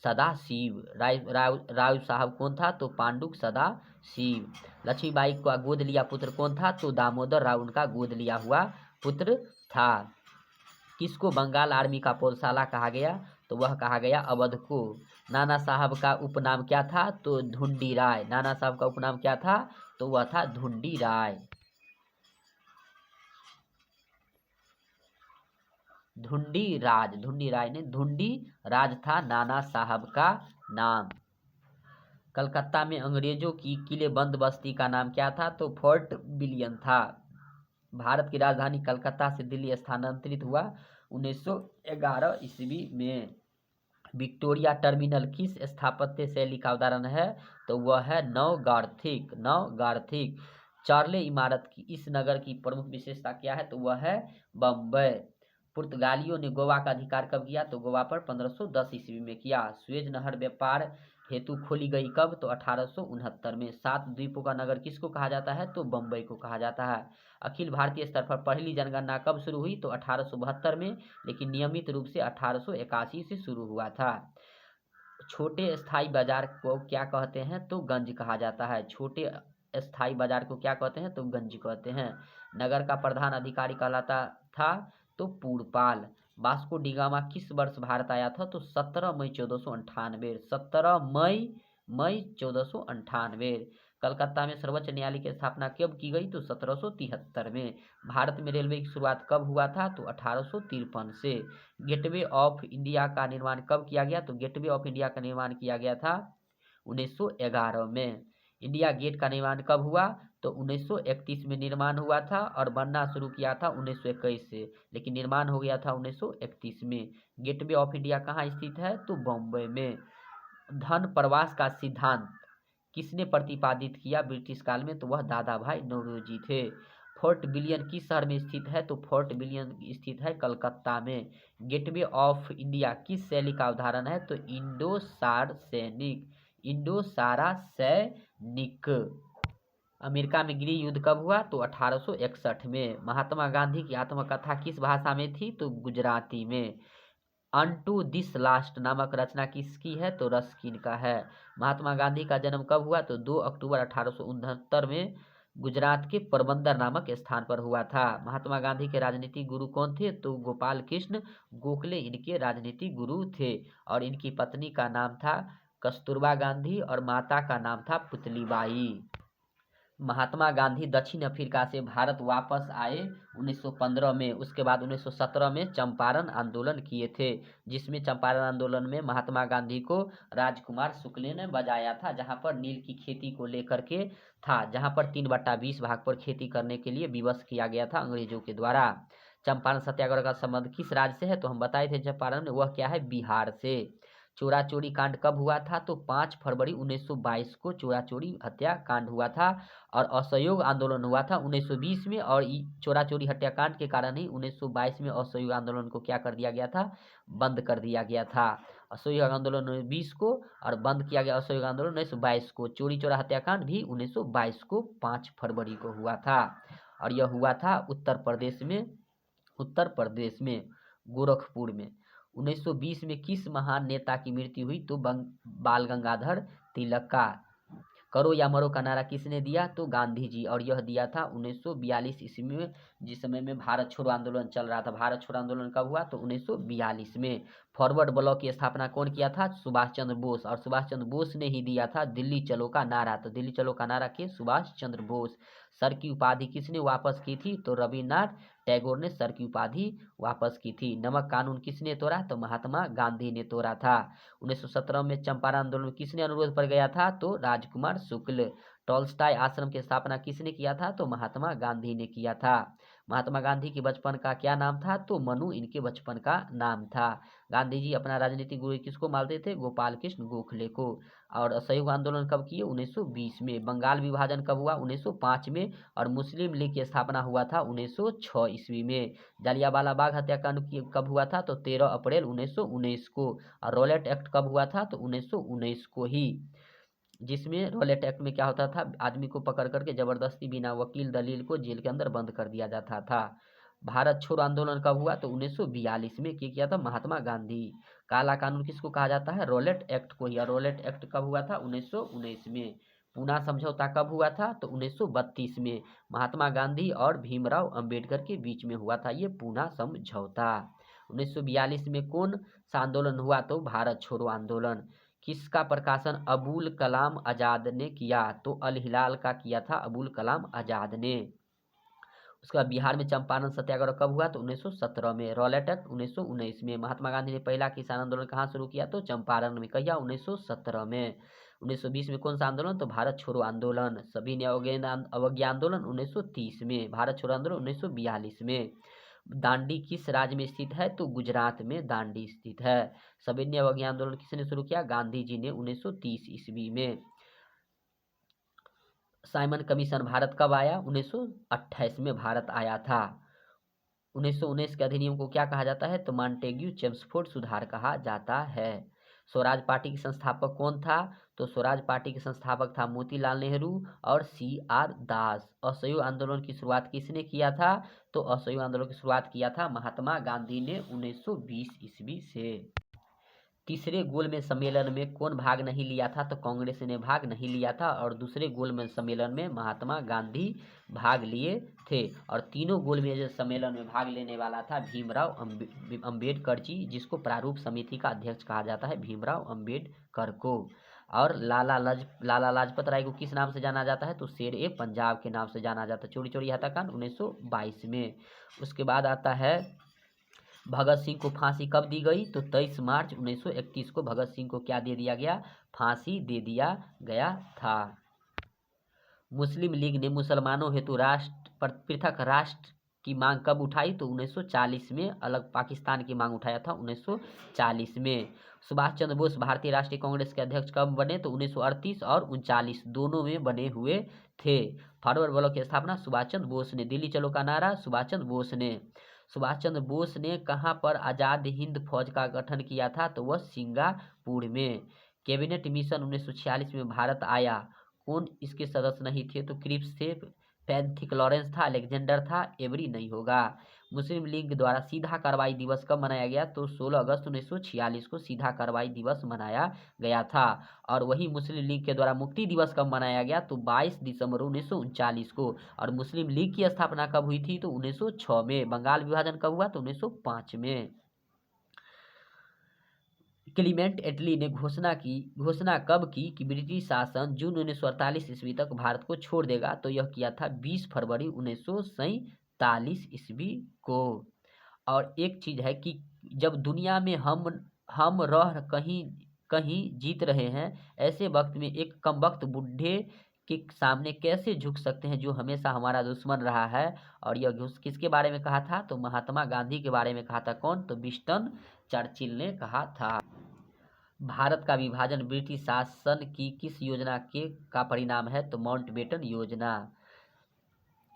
सदाशिव। राव साहब कौन था? तो पांडुक सदाशिव। लक्ष्मीबाई का गोद लिया पुत्र कौन था? तो दामोदर राव उनका गोद लिया हुआ पुत्र था। किसको बंगाल आर्मी का पौधशाला कहा गया? तो वह कहा गया अवध को। नाना साहब का उपनाम क्या था? तो धुंडी राय। नाना साहब का उपनाम क्या था? तो वह था धुंडी राय। धुंडी राय ने धुंडी राज था नाना साहब का नाम। कलकत्ता में अंग्रेजों की किलेबंद बस्ती का नाम क्या था? तो फोर्ट विलियम था। भारत की राजधानी कलकत्ता से दिल्ली स्थानांतरित हुआ 1911 ईस्वी में। विक्टोरिया टर्मिनल किस स्थापत्य शैली का उदाहरण है? तो वह है नवगार्थिक। चार्ले इमारत की इस नगर की प्रमुख विशेषता क्या है? तो वह है बम्बई। पुर्तगालियों ने गोवा का अधिकार कब किया? तो गोवा पर 1510 ईस्वी में किया। सुएज नहर व्यापार हेतु खोली गई कब? तो 1869 में। 7 द्वीपों का नगर किसको कहा जाता है? तो बम्बई को कहा जाता है। अखिल भारतीय स्तर पर पहली जनगणना कब शुरू हुई? तो 1872 में, लेकिन नियमित रूप से 1881 से शुरू हुआ था। छोटे स्थायी बाजार को क्या कहते हैं? तो गंज कहा जाता है। छोटे स्थायी बाजार को क्या कहते हैं? तो गंज कहते हैं। नगर का प्रधान अधिकारी कहलाता था तो पूर्वपाल। वास्को डी गामा किस वर्ष भारत आया था? तो 17 मई 1498। 17 मई 1498। कलकत्ता में सर्वोच्च न्यायालय की स्थापना कब की गई? तो 1773 में। भारत में रेलवे की शुरुआत कब हुआ था? तो 1853 से। गेटवे ऑफ इंडिया का निर्माण कब किया गया? तो गेटवे ऑफ इंडिया का निर्माण किया गया था 1911 में। इंडिया गेट का निर्माण कब हुआ? तो 1931 में निर्माण हुआ था और बनना शुरू किया था 1921 से, लेकिन निर्माण हो गया था 1931 में। गेटवे ऑफ इंडिया कहाँ स्थित है? तो बॉम्बे में। धन प्रवास का सिद्धांत किसने प्रतिपादित किया ब्रिटिश काल में? तो वह दादा भाई नौरोजी थे। फोर्ट विलियम किस शहर में स्थित है? तो फोर्ट विलियम स्थित है कलकत्ता में। गेटवे ऑफ इंडिया किस शैली का उदाहरण है? तो इंडो सारा सैनिक। अमेरिका में गृह युद्ध कब हुआ? तो 1861 में। महात्मा गांधी की आत्मकथा किस भाषा में थी? तो गुजराती में। अनटू दिस लास्ट नामक रचना किसकी है? तो रस्किन का है। महात्मा गांधी का जन्म कब हुआ? तो 2 अक्टूबर 1869 में गुजरात के पोरबंदर नामक स्थान पर हुआ था। महात्मा गांधी के राजनीतिक गुरु कौन थे? तो गोपाल कृष्ण गोखले इनके राजनीतिक गुरु थे और इनकी पत्नी का नाम था कस्तूरबा गांधी और माता का नाम था पुतलीबाई। महात्मा गांधी दक्षिण अफ्रीका से भारत वापस आए 1915 में। उसके बाद 1917 में चंपारण आंदोलन किए थे, जिसमें चंपारण आंदोलन में महात्मा गांधी को राजकुमार शुक्ल ने बजाया था, जहां पर नील की खेती को लेकर के था, जहां पर 3/20 भाग पर खेती करने के लिए विवश किया गया था अंग्रेजों के द्वारा। चंपारण सत्याग्रह का संबंध किस राज्य से है? तो हम बताए थे चंपारण में, वह क्या है? बिहार से। चोरा चोरी कांड कब हुआ था? तो 5 फरवरी 1922 को चोरा चोरी हत्याकांड हुआ था और असहयोग आंदोलन हुआ था 1920 में। और चोरा चोरी हत्याकांड के कारण ही 1922 में असहयोग आंदोलन को क्या कर दिया गया था? बंद कर दिया गया था। असहयोग आंदोलन 1920 को और बंद किया गया असहयोग आंदोलन 1922 को। चोरी चोरा हत्याकांड भी 1922 को 5 फरवरी को हुआ था और यह हुआ था उत्तर प्रदेश में गोरखपुर में। 1920 में किस महान नेता की मृत्यु हुई? तो बाल गंगाधर तिलक का। करो या मरो का नारा किसने दिया? तो गांधी जी। और यह दिया था 1942 ईस्वी में, जिस समय में भारत छोड़ो आंदोलन चल रहा था। भारत छोड़ो आंदोलन कब हुआ? तो 1942 में। फॉरवर्ड ब्लॉक की स्थापना कौन किया था? सुभाष चंद्र बोस। और सुभाष चंद्र बोस ने ही दिया था दिल्ली चलो का नारा। तो दिल्ली चलो का नारा के सुभाष चंद्र बोस। सर की उपाधि किसने वापस की थी? तो रविन्द्रनाथ टैगोर ने सर की उपाधि वापस की थी। नमक कानून किसने तोड़ा? तो महात्मा गांधी ने तोड़ा था। 1917 में चंपारण आंदोलन किसने अनुरोध पर गया था? तो राजकुमार शुक्ल। टॉल्स्टाय आश्रम की स्थापना किसने किया था? तो महात्मा गांधी ने किया था। महात्मा गांधी के बचपन का क्या नाम था? तो मनु इनके बचपन का नाम था। गांधी जी अपना राजनीतिक गुरु किसको मानते थे? गोपाल कृष्ण गोखले को। और असहयोग आंदोलन कब किए? 1920 में। बंगाल विभाजन कब हुआ? 1905 में। और मुस्लिम लीग की स्थापना हुआ था 1906 ईस्वी में। जालियांवाला बाग हत्याकांड कब हुआ था? तो 13 अप्रैल 1919 को। और रॉलेट एक्ट कब हुआ था? तो 1919 को ही, जिसमें रॉलेट एक्ट में क्या होता था? आदमी को पकड़ करके जबरदस्ती बिना वकील दलील को जेल के अंदर बंद कर दिया जाता था। भारत छोड़ो आंदोलन कब हुआ? तो 1942 में। किया था? महात्मा गांधी। काला कानून किसको कहा जाता है? रॉलेट एक्ट को ही। रॉलेट एक्ट कब हुआ था? 1919 में। पूना समझौता कब हुआ था? तो 1932 में। महात्मा गांधी और भीमराव अंबेडकर के बीच में हुआ था ये पूना समझौता। 1942 में कौन सा आंदोलन हुआ? तो भारत छोड़ो आंदोलन। किसका प्रकाशन अबुल कलाम आजाद ने किया? तो अल हिलाल का किया था अबुल कलाम आजाद ने। उसके बाद बिहार में चंपारण सत्याग्रह कब हुआ? तो 1917 में। रॉलेट एक्ट 1919 में। महात्मा गांधी ने पहला किसान आंदोलन कहाँ शुरू किया? तो चंपारण में। कहिया? 1917 में। 1920 में कौन सा आंदोलन? तो भारत छोड़ो आंदोलन। सभी ने अवज्ञा आंदोलन 1930 में। भारत छोड़ो आंदोलन 1942 में। दांडी किस राज्य में स्थित है? तो गुजरात में दांडी स्थित है। सविनय अवज्ञा आंदोलन किसने शुरू किया? गांधी जी ने 1930 ईस्वी में। साइमन कमीशन भारत कब आया? 1928 में भारत आया था। 1919 के अधिनियम को क्या कहा जाता है? तो मॉन्टेग्यू चेम्सफोर्ड सुधार कहा जाता है। स्वराज पार्टी के संस्थापक कौन था? तो स्वराज पार्टी के संस्थापक था मोतीलाल नेहरू और CR दास। असहयोग आंदोलन की शुरुआत किसने किया था? तो असहयोग आंदोलन की शुरुआत किया था महात्मा गांधी ने 1920 ईस्वी से। तीसरे गोलमेज सम्मेलन में कौन भाग नहीं लिया था? तो कांग्रेस ने भाग नहीं लिया था। और दूसरे गोलमेज सम्मेलन में महात्मा गांधी भाग लिए थे। और तीनों गोलमेज सम्मेलन में भाग लेने वाला था भीमराव अंबेडकर जी, जिसको प्रारूप समिति का अध्यक्ष कहा जाता है, भीमराव अंबेडकर को। और लाला लाजपत राय को किस नाम से जाना जाता है? तो शेर-ए पंजाब के नाम से जाना जाता है। चोरी चोरी हत्याकांड 1922 में। उसके बाद आता है भगत सिंह को फांसी कब दी गई? तो 23 मार्च 1931 को भगत सिंह को क्या दे दिया गया? फांसी दे दिया गया था। मुस्लिम लीग ने मुसलमानों हेतु पृथक राष्ट्र की मांग कब उठाई? तो 1940 में। अलग पाकिस्तान की मांग उठाया था 1940 में। सुभाष चंद्र बोस भारतीय राष्ट्रीय कांग्रेस के अध्यक्ष कब बने? तो 1938 और 1939 दोनों में बने हुए थे। फॉरवर्ड ब्लॉक की स्थापना सुभाष चंद्र बोस ने। दिल्ली चलो का नारा सुभाष चंद्र बोस ने। सुभाष चंद्र बोस ने कहाँ पर आज़ाद हिंद फौज का गठन किया था? तो वह सिंगापुर में। कैबिनेट मिशन 1946 में भारत आया। कौन इसके सदस्य नहीं थे? तो क्रिप्स थे, पैंथिक लॉरेंस था, अलेक्जेंडर था, एवरी नहीं होगा। मुस्लिम लीग द्वारा सीधा कार्रवाई दिवस कब मनाया गया? तो 16 अगस्त 1946 को सीधा कार्रवाई दिवस मनाया गया था। और वही मुस्लिम लीग के द्वारा मुक्ति दिवस कब मनाया गया? तो 22 दिसंबर 1939 को। और मुस्लिम लीग की स्थापना कब हुई थी? तो 1906 में। बंगाल विभाजन कब हुआ? तो 1905 में। क्लीमेंट एटली ने घोषणा कब की कि ब्रिटिश शासन जून 1948 ईस्वी तक भारत को छोड़ देगा? तो यह किया था 20 फरवरी 1947 ईस्वी को। और एक चीज है कि जब दुनिया में हम रह कहीं कहीं जीत रहे हैं, ऐसे वक्त में एक कमबख्त बूढ़े के सामने कैसे झुक सकते हैं जो हमेशा हमारा दुश्मन रहा है? और यह किसके बारे में कहा था? तो महात्मा गांधी के बारे में कहा था। कौन? तो विंस्टन चर्चिल ने कहा था। भारत का विभाजन ब्रिटिश शासन की किस योजना का परिणाम है? तो माउंटबेटन योजना।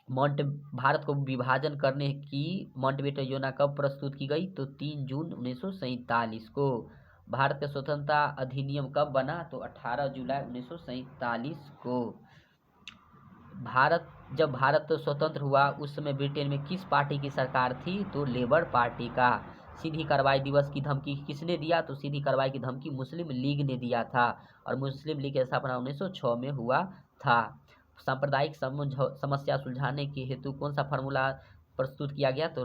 भारत को विभाजन करने की माउंटबेटन योजना कब प्रस्तुत की गई? तो 3 जून 1947 को। भारत का स्वतंत्रता अधिनियम कब बना? तो 18 जुलाई 1947 को। जब भारत स्वतंत्र हुआ उस समय ब्रिटेन में किस पार्टी की सरकार थी? तो लेबर पार्टी का। सीधी कार्रवाई दिवस की धमकी किसने दिया? तो सीधी कार्रवाई की धमकी मुस्लिम लीग ने दिया था। और मुस्लिम लीग की स्थापना 1906 में हुआ था। सांप्रदायिक समस्या सुलझाने के हेतु कौन सा फार्मूला प्रस्तुत किया गया? तो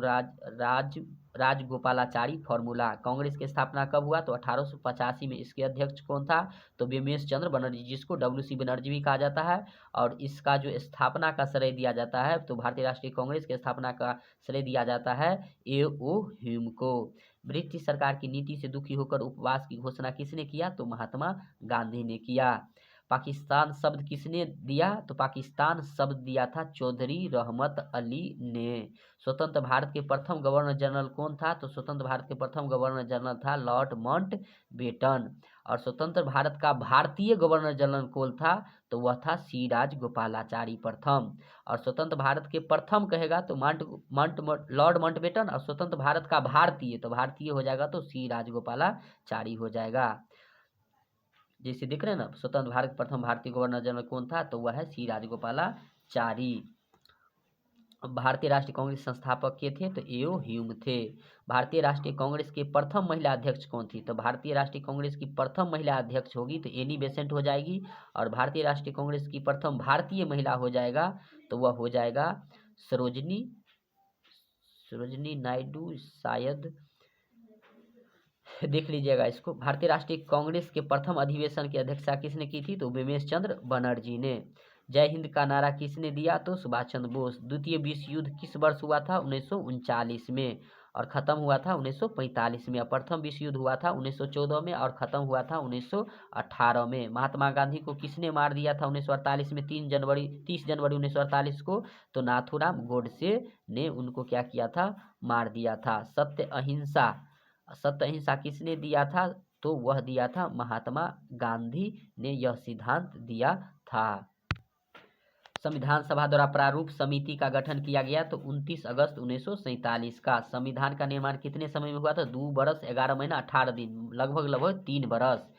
राजगोपालाचारी फार्मूला। कांग्रेस की स्थापना कब हुआ? तो 1885 में। इसके अध्यक्ष कौन था? तो बिमेश चंद्र बनर्जी, जिसको WC बनर्जी भी कहा जाता है। और इसका जो स्थापना का श्रेय दिया जाता है, तो भारतीय राष्ट्रीय कांग्रेस की स्थापना का श्रेय दिया जाता है A.O. ह्यूम को। ब्रिटिश सरकार की नीति से दुखी होकर उपवास की घोषणा किसने किया? तो महात्मा गांधी ने किया। पाकिस्तान शब्द किसने दिया? तो पाकिस्तान शब्द दिया था चौधरी रहमत अली ने। स्वतंत्र भारत के प्रथम गवर्नर जनरल कौन था? तो स्वतंत्र भारत के प्रथम गवर्नर जनरल था लॉर्ड माउंटबेटन। और स्वतंत्र भारत का भारतीय गवर्नर जनरल कौन था? तो वह था सी राजगोपालाचारी प्रथम। और स्वतंत्र भारत के प्रथम कहेगा तो लॉर्ड माउंटबेटन, और स्वतंत्र भारत का भारतीय, तो भारतीय हो जाएगा तो सी राजगोपालाचारी हो जाएगा। जैसे देख रहे हैं ना, स्वतंत्र भारत के प्रथम भारतीय गवर्नर जनरल कौन था? तो वह है सी राजगोपालाचारी। भारतीय राष्ट्रीय कांग्रेस संस्थापक के थे? तो एओ ह्यूम थे। भारतीय राष्ट्रीय कांग्रेस के प्रथम महिला अध्यक्ष कौन थी? तो भारतीय राष्ट्रीय कांग्रेस की प्रथम महिला अध्यक्ष होगी तो एनी बेसेंट हो जाएगी। और भारतीय राष्ट्रीय कांग्रेस की प्रथम भारतीय महिला हो जाएगा तो वह हो जाएगा सरोजनी नायडू शायद, देख लीजिएगा इसको। भारतीय राष्ट्रीय कांग्रेस के प्रथम अधिवेशन की अध्यक्षता किसने की थी? तो उमेश चंद्र बनर्जी ने। जय हिंद का नारा किसने दिया? तो सुभाष चंद्र बोस। द्वितीय विश्व युद्ध किस वर्ष हुआ था? 1939 में, और खत्म हुआ था 1945 में। प्रथम विश्व युद्ध हुआ था 1914 में और खत्म हुआ था 1918 में। महात्मा गांधी को किसने मार दिया था 1948 में? 30 जनवरी 1948 को? तो नाथूराम गोडसे ने उनको क्या किया था? मार दिया था। सत्य अहिंसा किसने दिया था? तो वह दिया था महात्मा गांधी ने, यह सिद्धांत दिया था। संविधान सभा द्वारा प्रारूप समिति का गठन किया गया तो 29 अगस्त 1947 का। संविधान का निर्माण कितने समय में हुआ था? 2 बरस 11 महीना 18 दिन, लगभग 3 बरस।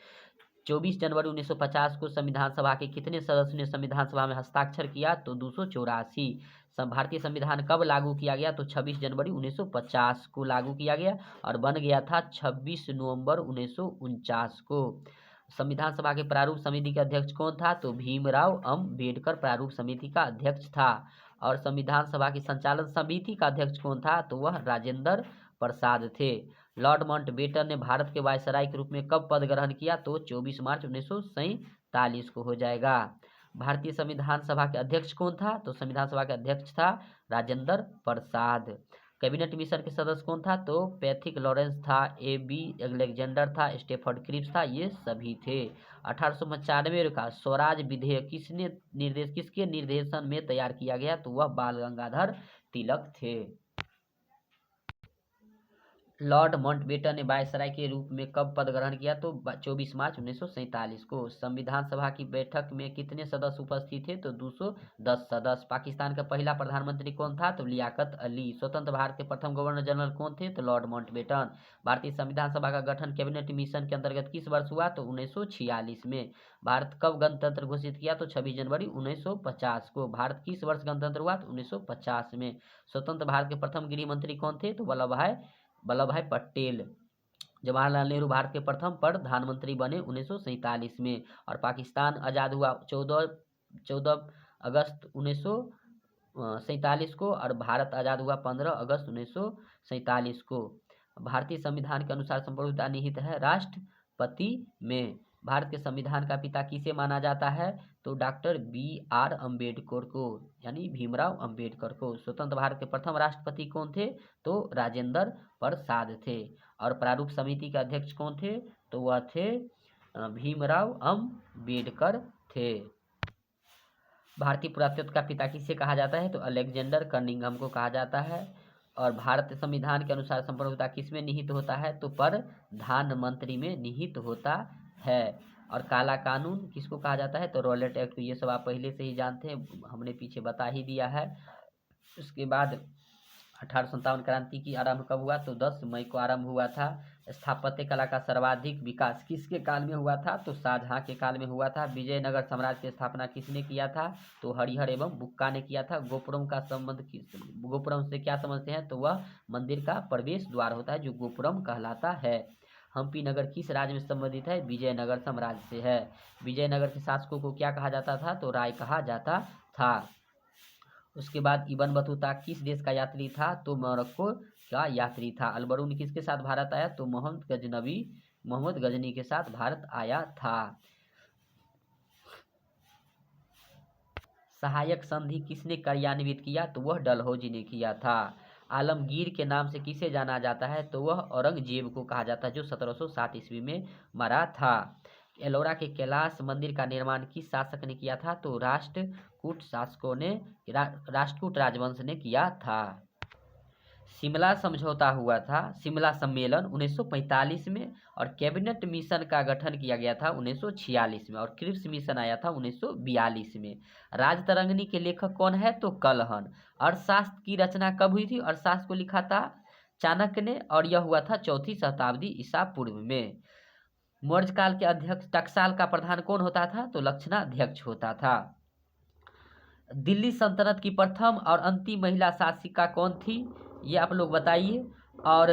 24 जनवरी 1950 को संविधान सभा के कितने सदस्यों ने संविधान सभा में हस्ताक्षर किया? तो 284। भारतीय संविधान कब लागू किया गया? तो 26 जनवरी 1950 को लागू किया गया और बन गया था 26 नवंबर 1949 को। संविधान सभा के प्रारूप समिति के अध्यक्ष कौन था? तो भीमराव अम्बेडकर प्रारूप समिति का अध्यक्ष था। और संविधान सभा की संचालन समिति का अध्यक्ष कौन था? तो वह राजेंद्र प्रसाद थे। लॉर्ड माउंटबेटन ने भारत के वायसराय के रूप में कब पद ग्रहण किया? तो 24 मार्च 1947 को हो जाएगा। भारतीय संविधान सभा के अध्यक्ष कौन था? तो संविधान सभा के अध्यक्ष था राजेंद्र प्रसाद। कैबिनेट मिशन के सदस्य कौन था? तो पैथिक लॉरेंस था, AB अलेक्जेंडर था, स्टेफर्ड क्रिप्स था, ये सभी थे। 1895 का स्वराज विधेयक किसके निर्देशन में तैयार किया गया? तो वह बाल गंगाधर तिलक थे। लॉर्ड माउंटबेटन ने वायसराय के रूप में कब पद ग्रहण किया? तो 24 मार्च 1947 को। संविधान सभा की बैठक में कितने सदस्य उपस्थित थे? तो 210 सदस्य। पाकिस्तान का पहला प्रधानमंत्री कौन था? तो लियाकत अली। स्वतंत्र भारत के प्रथम गवर्नर जनरल कौन थे? तो लॉर्ड माउंटबेटन। भारतीय संविधान सभा का गठन कैबिनेट मिशन के अंतर्गत किस वर्ष हुआ? तो 1946 में। भारत कब गणतंत्र घोषित किया? तो 26 जनवरी 1950 को। भारत किस वर्ष गणतंत्र हुआ? तो 1950 में। स्वतंत्र भारत के प्रथम गृह मंत्री कौन थे? तो वल्लभ भाई पटेल। जवाहरलाल नेहरू भारत के प्रथम प्रधानमंत्री बने 1947 में। और पाकिस्तान आज़ाद हुआ 14 अगस्त 1947 को और भारत आज़ाद हुआ 15 अगस्त 1947 को। भारतीय संविधान के अनुसार संप्रभुता निहित है राष्ट्रपति में। भारत के संविधान का पिता किसे माना जाता है? तो डॉक्टर BR अम्बेडकर को, यानी भीमराव अम्बेडकर को। स्वतंत्र भारत के प्रथम राष्ट्रपति कौन थे? तो राजेंद्र प्रसाद थे। और प्रारूप समिति के अध्यक्ष कौन थे? तो वह थे भीमराव अम्बेडकर थे। भारतीय पुरातत्व का पिता किसे कहा जाता है? तो अलेक्जेंडर कनिंघम को कहा जाता है। और भारतीय संविधान के अनुसार संप्रभुता किसमें निहित होता है? तो प्रधानमंत्री में निहित होता है। और काला कानून किसको कहा जाता है? तो रॉलेट एक्ट। ये सब आप पहले से ही जानते हैं, हमने पीछे बता ही दिया है। उसके बाद 1857 क्रांति की आरंभ कब हुआ? तो 10 मई को आरंभ हुआ था। स्थापत्य कला का सर्वाधिक विकास किसके काल में हुआ था? तो शाहजहां के काल में हुआ था। विजयनगर साम्राज्य की स्थापना किसने किया था? तो हरिहर एवं बुक्का ने किया था। गोपुरम का संबंध गोपुरम से क्या समझते हैं? तो वह मंदिर का प्रवेश द्वार होता है जो गोपुरम कहलाता है। हम्पी नगर किस राज्य में संबंधित है? विजयनगर साम्राज्य से है। विजयनगर के शासकों को क्या कहा जाता था? तो राय कहा जाता था। उसके बाद इब्न बतूता किस देश का यात्री था? तो मोरक्को का यात्री था। अलबरून किसके साथ भारत आया? तो मोहम्मद गजनी के साथ भारत आया था। सहायक संधि किसने कार्यान्वित किया? तो वह डलहौजी ने किया था। आलमगीर के नाम से किसे जाना जाता है? तो वह औरंगजेब को कहा जाता है जो 1760 ईस्वी में मरा था। एलोरा के कैलाश मंदिर का निर्माण किस शासक ने किया था? तो राष्ट्रकूट शासकों ने, राष्ट्रकूट राजवंश ने किया था। शिमला समझौता हुआ था, शिमला सम्मेलन 1945 में, और कैबिनेट मिशन का गठन किया गया था 1946 में, और क्रिप्स मिशन आया था 1942 में। राजतरंगिणी के लेखक कौन है? तो कलहन। अर्थशास्त्र की रचना कब हुई थी? अर्थशास्त्र को लिखा था चाणक्य ने, और यह हुआ था 4वीं शताब्दी ईसा पूर्व में। मौर्य काल के अध्यक्ष टकसाल का प्रधान कौन होता था? तो लक्षणाध्यक्ष होता था। दिल्ली सल्तनत की प्रथम और अंतिम महिला शासिका कौन थी? ये आप लोग बताइए। और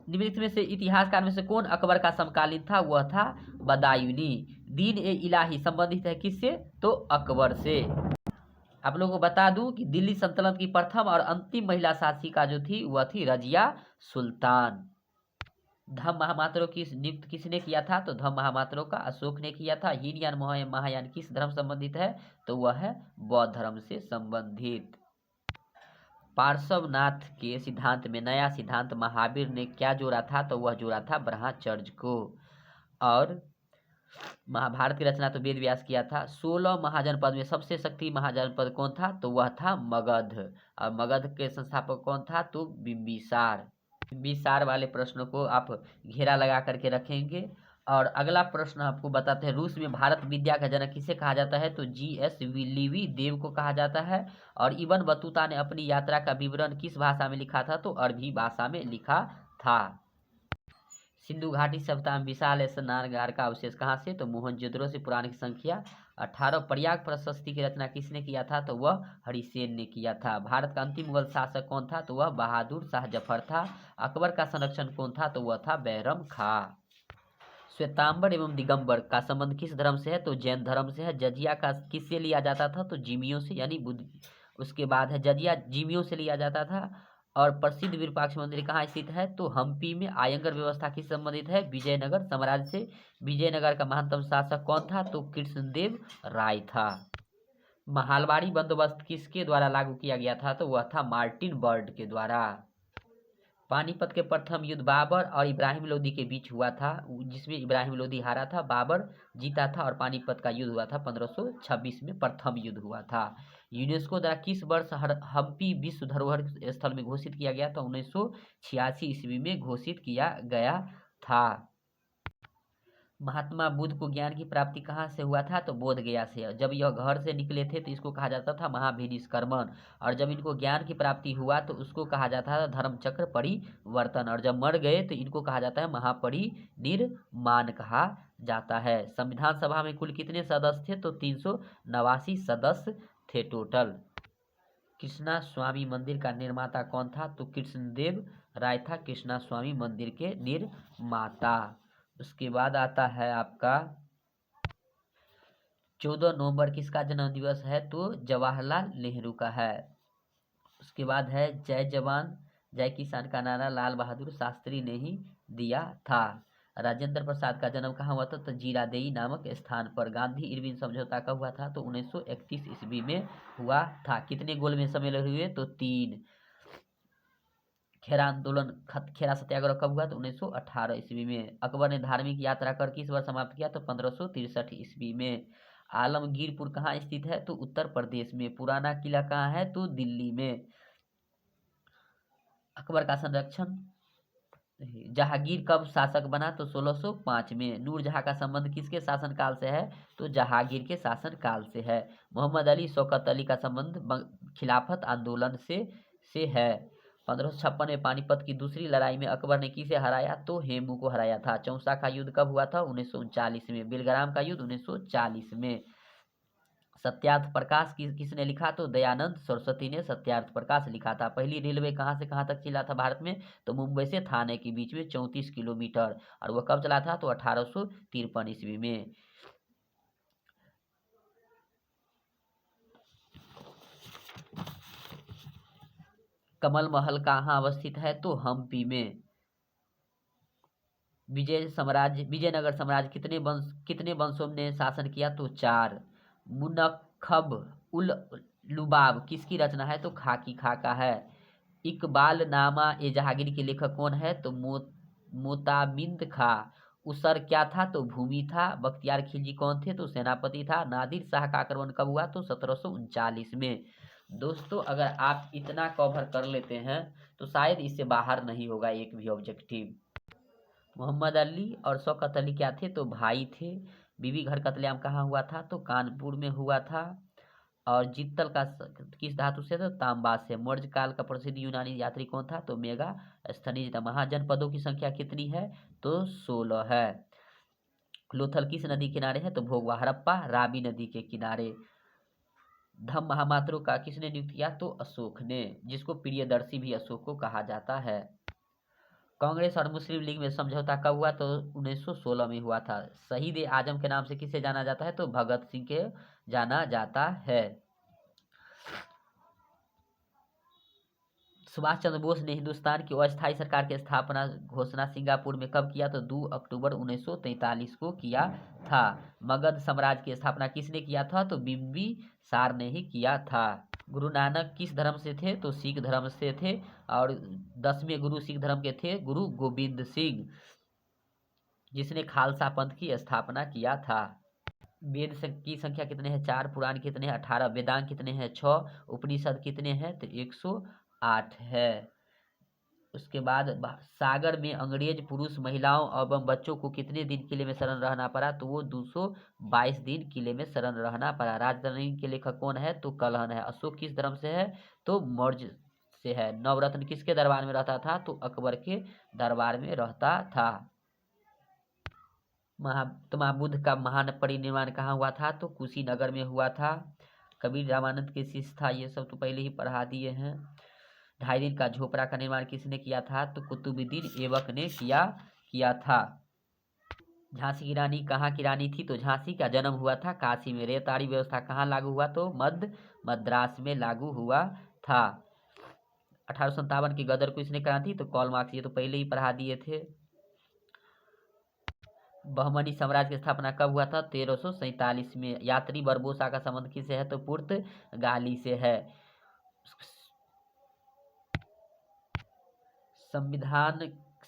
निम्नलिखित में से इतिहासकार में से कौन अकबर का समकालीन था? वह था बदायूनी। दीन ए इलाही संबंधित है किससे? तो अकबर से। आप लोगों को बता दूं कि दिल्ली सल्तनत की प्रथम और अंतिम महिला शासिका जो थी वह थी रजिया सुल्तान। धम्म महामात्रों की नियुक्त किसने किया था? तो धम्म महामात्रों का अशोक ने किया था। हीन यान महायान किस धर्म संबंधित है? तो वह है बौद्ध धर्म से संबंधित। पार्श्वनाथ के सिद्धांत में नया सिद्धांत महावीर ने क्या जोड़ा था? तो वह जोड़ा था ब्रह्मचर्य को। और महाभारत की रचना तो वेद व्यास किया था। 16 महाजनपद में सबसे शक्ति महाजनपद कौन था? तो वह था मगध। और मगध के संस्थापक कौन था? तो बिंबिसार। बिंबिसार वाले प्रश्नों को आप घेरा लगा करके रखेंगे। और अगला प्रश्न आपको बताते हैं, रूस में भारत विद्या का जनक किसे कहा जाता है? तो GS लिवी देव को कहा जाता है। और इब्न बतूता ने अपनी यात्रा का विवरण किस भाषा में लिखा था? तो अरबी भाषा में लिखा था। सिंधु घाटी सभ्यता में विशाल स्नानघाट का अवशेष कहाँ से? तो मोहनजोदड़ो से। पुराण की संख्या 18। प्रयाग प्रशस्ति की रचना किसने किया था? तो वह हरिसेन ने किया था। भारत का अंतिम मुगल शासक कौन था? तो वह बहादुर शाह जफर था। अकबर का संरक्षण कौन था? तो वह था बैरम खां। श्वेतांबर एवं दिगंबर का संबंध किस धर्म से है? तो जैन धर्म से है। जजिया का किससे लिया जाता था? तो जिमियों से, यानी बुद्ध। उसके बाद है जजिया जिमियों से लिया जाता था। और प्रसिद्ध विरूपाक्ष मंदिर कहाँ स्थित है? तो हम्पी में। आयंगर व्यवस्था किस संबंधित है? विजयनगर साम्राज्य से। विजयनगर का महानतम शासक कौन था? तो कृष्णदेव राय था। महालवाड़ी बंदोबस्त किसके द्वारा लागू किया गया था? तो वह था मार्टिन बर्ड के द्वारा। पानीपत के प्रथम युद्ध बाबर और इब्राहिम लोदी के बीच हुआ था, जिसमें इब्राहिम लोदी हारा था, बाबर जीता था। और पानीपत का युद्ध हुआ था 1526 में, प्रथम युद्ध हुआ था। यूनेस्को द्वारा किस वर्ष हम्पी विश्व धरोहर स्थल में घोषित किया गया? तो 1986 ईस्वी में घोषित किया गया था। महात्मा बुद्ध को ज्ञान की प्राप्ति कहाँ से हुआ था? तो बोध गया से। जब यह घर से निकले थे तो इसको कहा जाता था महाभिनिष्क्रमण। और जब इनको ज्ञान की प्राप्ति हुआ तो उसको कहा जाता था धर्मचक्र परिवर्तन। और जब मर गए तो इनको कहा जाता है महापरिनिर्वाण कहा जाता है। संविधान सभा में कुल कितने सदस्य थे? तो 389 सदस्य थे टोटल। कृष्णा स्वामी मंदिर का निर्माता कौन था? तो कृष्णदेव राय था कृष्णा स्वामी मंदिर के निर्माता। उसके बाद आता है आपका 14 नवंबर किसका जन्म दिवस है? तो जवाहरलाल नेहरू का है। उसके बाद है जय जवान जय किसान का नारा लाल बहादुर शास्त्री ने ही दिया था। राजेंद्र प्रसाद का जन्म कहाँ हुआ था? तो जीरादेई नामक स्थान पर। गांधी इरविन समझौता कब हुआ था? तो 1931 ईस्वी में हुआ था। कितने गोलमेज सम्मेलन हुए? तो 3। खेरा आंदोलन खेरा सत्याग्रह कब हुआ? तो 1918 ईस्वी में। अकबर ने धार्मिक यात्रा कर किस वर्ष समाप्त किया? तो 1563 ईस्वी में। आलमगीरपुर कहाँ स्थित है? तो उत्तर प्रदेश में। पुराना किला कहाँ है? तो दिल्ली में। अकबर का संरक्षण जहांगीर कब शासक बना? तो 1605 में। नूरजहां का संबंध किसके शासनकाल से है? तो जहांगीर के शासनकाल से है। मोहम्मद अली शौकत अली का संबंध खिलाफत आंदोलन से है। 1556 में पानीपत की दूसरी लड़ाई में अकबर ने किसे हराया? तो हेमू को हराया था। चौसा का युद्ध कब हुआ था? 1939 में। बेलग्राम का युद्ध 1940 में। सत्यार्थ प्रकाश किसने लिखा? तो दयानंद सरस्वती ने सत्यार्थ प्रकाश लिखा था। पहली रेलवे कहाँ से कहाँ तक चला था भारत में? तो मुंबई से थाने के बीच में 34 किलोमीटर। और वह कब चला था? तो 1853 ईस्वी में। कमल महल कहाँ अवस्थित है? तो हम्पी में। विजयनगर साम्राज्य कितने वंशों ने शासन किया? तो 4। मुनख्खब उल लुबाब किसकी रचना है? तो खाकी खाका है। इकबाल नामा ए जहांगीर के लेखक कौन है? तो मोताबिंद खां। उसर क्या था? तो भूमि था। बख्तियार खिलजी कौन थे? तो सेनापति था। नादिर शाह का आक्रमण कब हुआ? तो 1739 में। दोस्तों अगर आप इतना कवर कर लेते हैं तो शायद इससे बाहर नहीं होगा एक भी ऑब्जेक्टिव। मोहम्मद अली और शौकत अली क्या थे? तो भाई थे। बीबी घर कत्लेआम कहाँ हुआ था? तो कानपुर में हुआ था। और जित्तल का किस धातु से? तो तांबा से। मौर्य काल का प्रसिद्ध यूनानी यात्री कौन था? तो मेगा स्थनीज था। महाजनपदों की संख्या कितनी है? तो 16 है। लोथल किस नदी किनारे है? तो भोगवा। हड़प्पा रावी नदी के किनारे। धम्म महामात्रों का किसने नियुक्त किया? तो अशोक ने, जिसको प्रियदर्शी भी अशोक को कहा जाता है। कांग्रेस और मुस्लिम लीग में समझौता कब हुआ? तो 1916 में हुआ था। शहीद ए आजम के नाम से किसे जाना जाता है? तो भगत सिंह के जाना जाता है। सुभाष चंद्र बोस ने हिंदुस्तान की अस्थायी सरकार की स्थापना घोषणा सिंगापुर में कब किया? तो 2 अक्टूबर 1943 को किया था। मगध साम्राज्य की स्थापना किसने किया था? तो बिंबिसार ने ही किया था। गुरु नानक किस धर्म से थे? तो सिख धर्म से थे। और 10वें गुरु सिख धर्म के थे गुरु गोविंद सिंह, जिसने खालसा पंथ की स्थापना किया था। वेद की संख्या कितने हैं? 4। पुराण कितने हैं? 18। वेदांग कितने हैं? 6। उपनिषद कितने हैं? तो 108 है। उसके बाद सागर में अंग्रेज पुरुष महिलाओं एवं बच्चों को कितने दिन किले में शरण रहना पड़ा? तो वो 222 दिन किले में शरण रहना पड़ा। राजधानी के लेखक कौन है? तो कलहन है। अशोक किस धर्म से है? तो मौर्य से है। नवरत्न किसके दरबार में रहता था? तो अकबर के दरबार में रहता था। महात्मा बुद्ध का महान परिनिर्वाण कहाँ हुआ था? तो कुशीनगर में हुआ था। कबीर रामानंद के शिष्य था। ये सब तो पहले ही पढ़ा दिए हैं। 2.5 दिन का झोपड़ा का निर्माण किसने किया था? तो कुतुबुद्दीन ऐबक ने किया था। झांसी की रानी कहाँ की रानी थी? तो झांसी का जन्म हुआ था काशी में। रेताड़ी व्यवस्था कहाँ लागू हुआ? तो मद्रास में लागू हुआ था। 1857 की गदर को इसने क्रांति? तो कार्ल मार्क्स। ये तो पहले ही पढ़ा दिए थे। बहमनी साम्राज्य की स्थापना कब हुआ था? 1347 में। यात्री बरबोसा का संबंध किससे है? तो पुर्तगाली से है। संविधान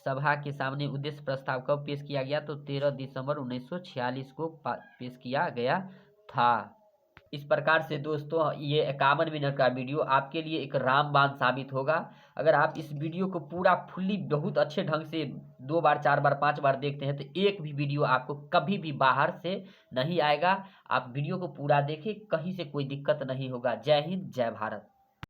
सभा के सामने उद्देश्य प्रस्ताव कब पेश किया गया? तो 13 दिसंबर 1946 को पेश किया गया था। इस प्रकार से दोस्तों ये 51 मिनट का वीडियो आपके लिए एक रामबाण साबित होगा। अगर आप इस वीडियो को पूरा फुल्ली बहुत अच्छे ढंग से 2 बार 4 बार 5 बार देखते हैं तो एक भी वीडियो आपको कभी भी बाहर से नहीं आएगा। आप वीडियो को पूरा देखें, कहीं से कोई दिक्कत नहीं होगा। जय हिंद, जय भारत।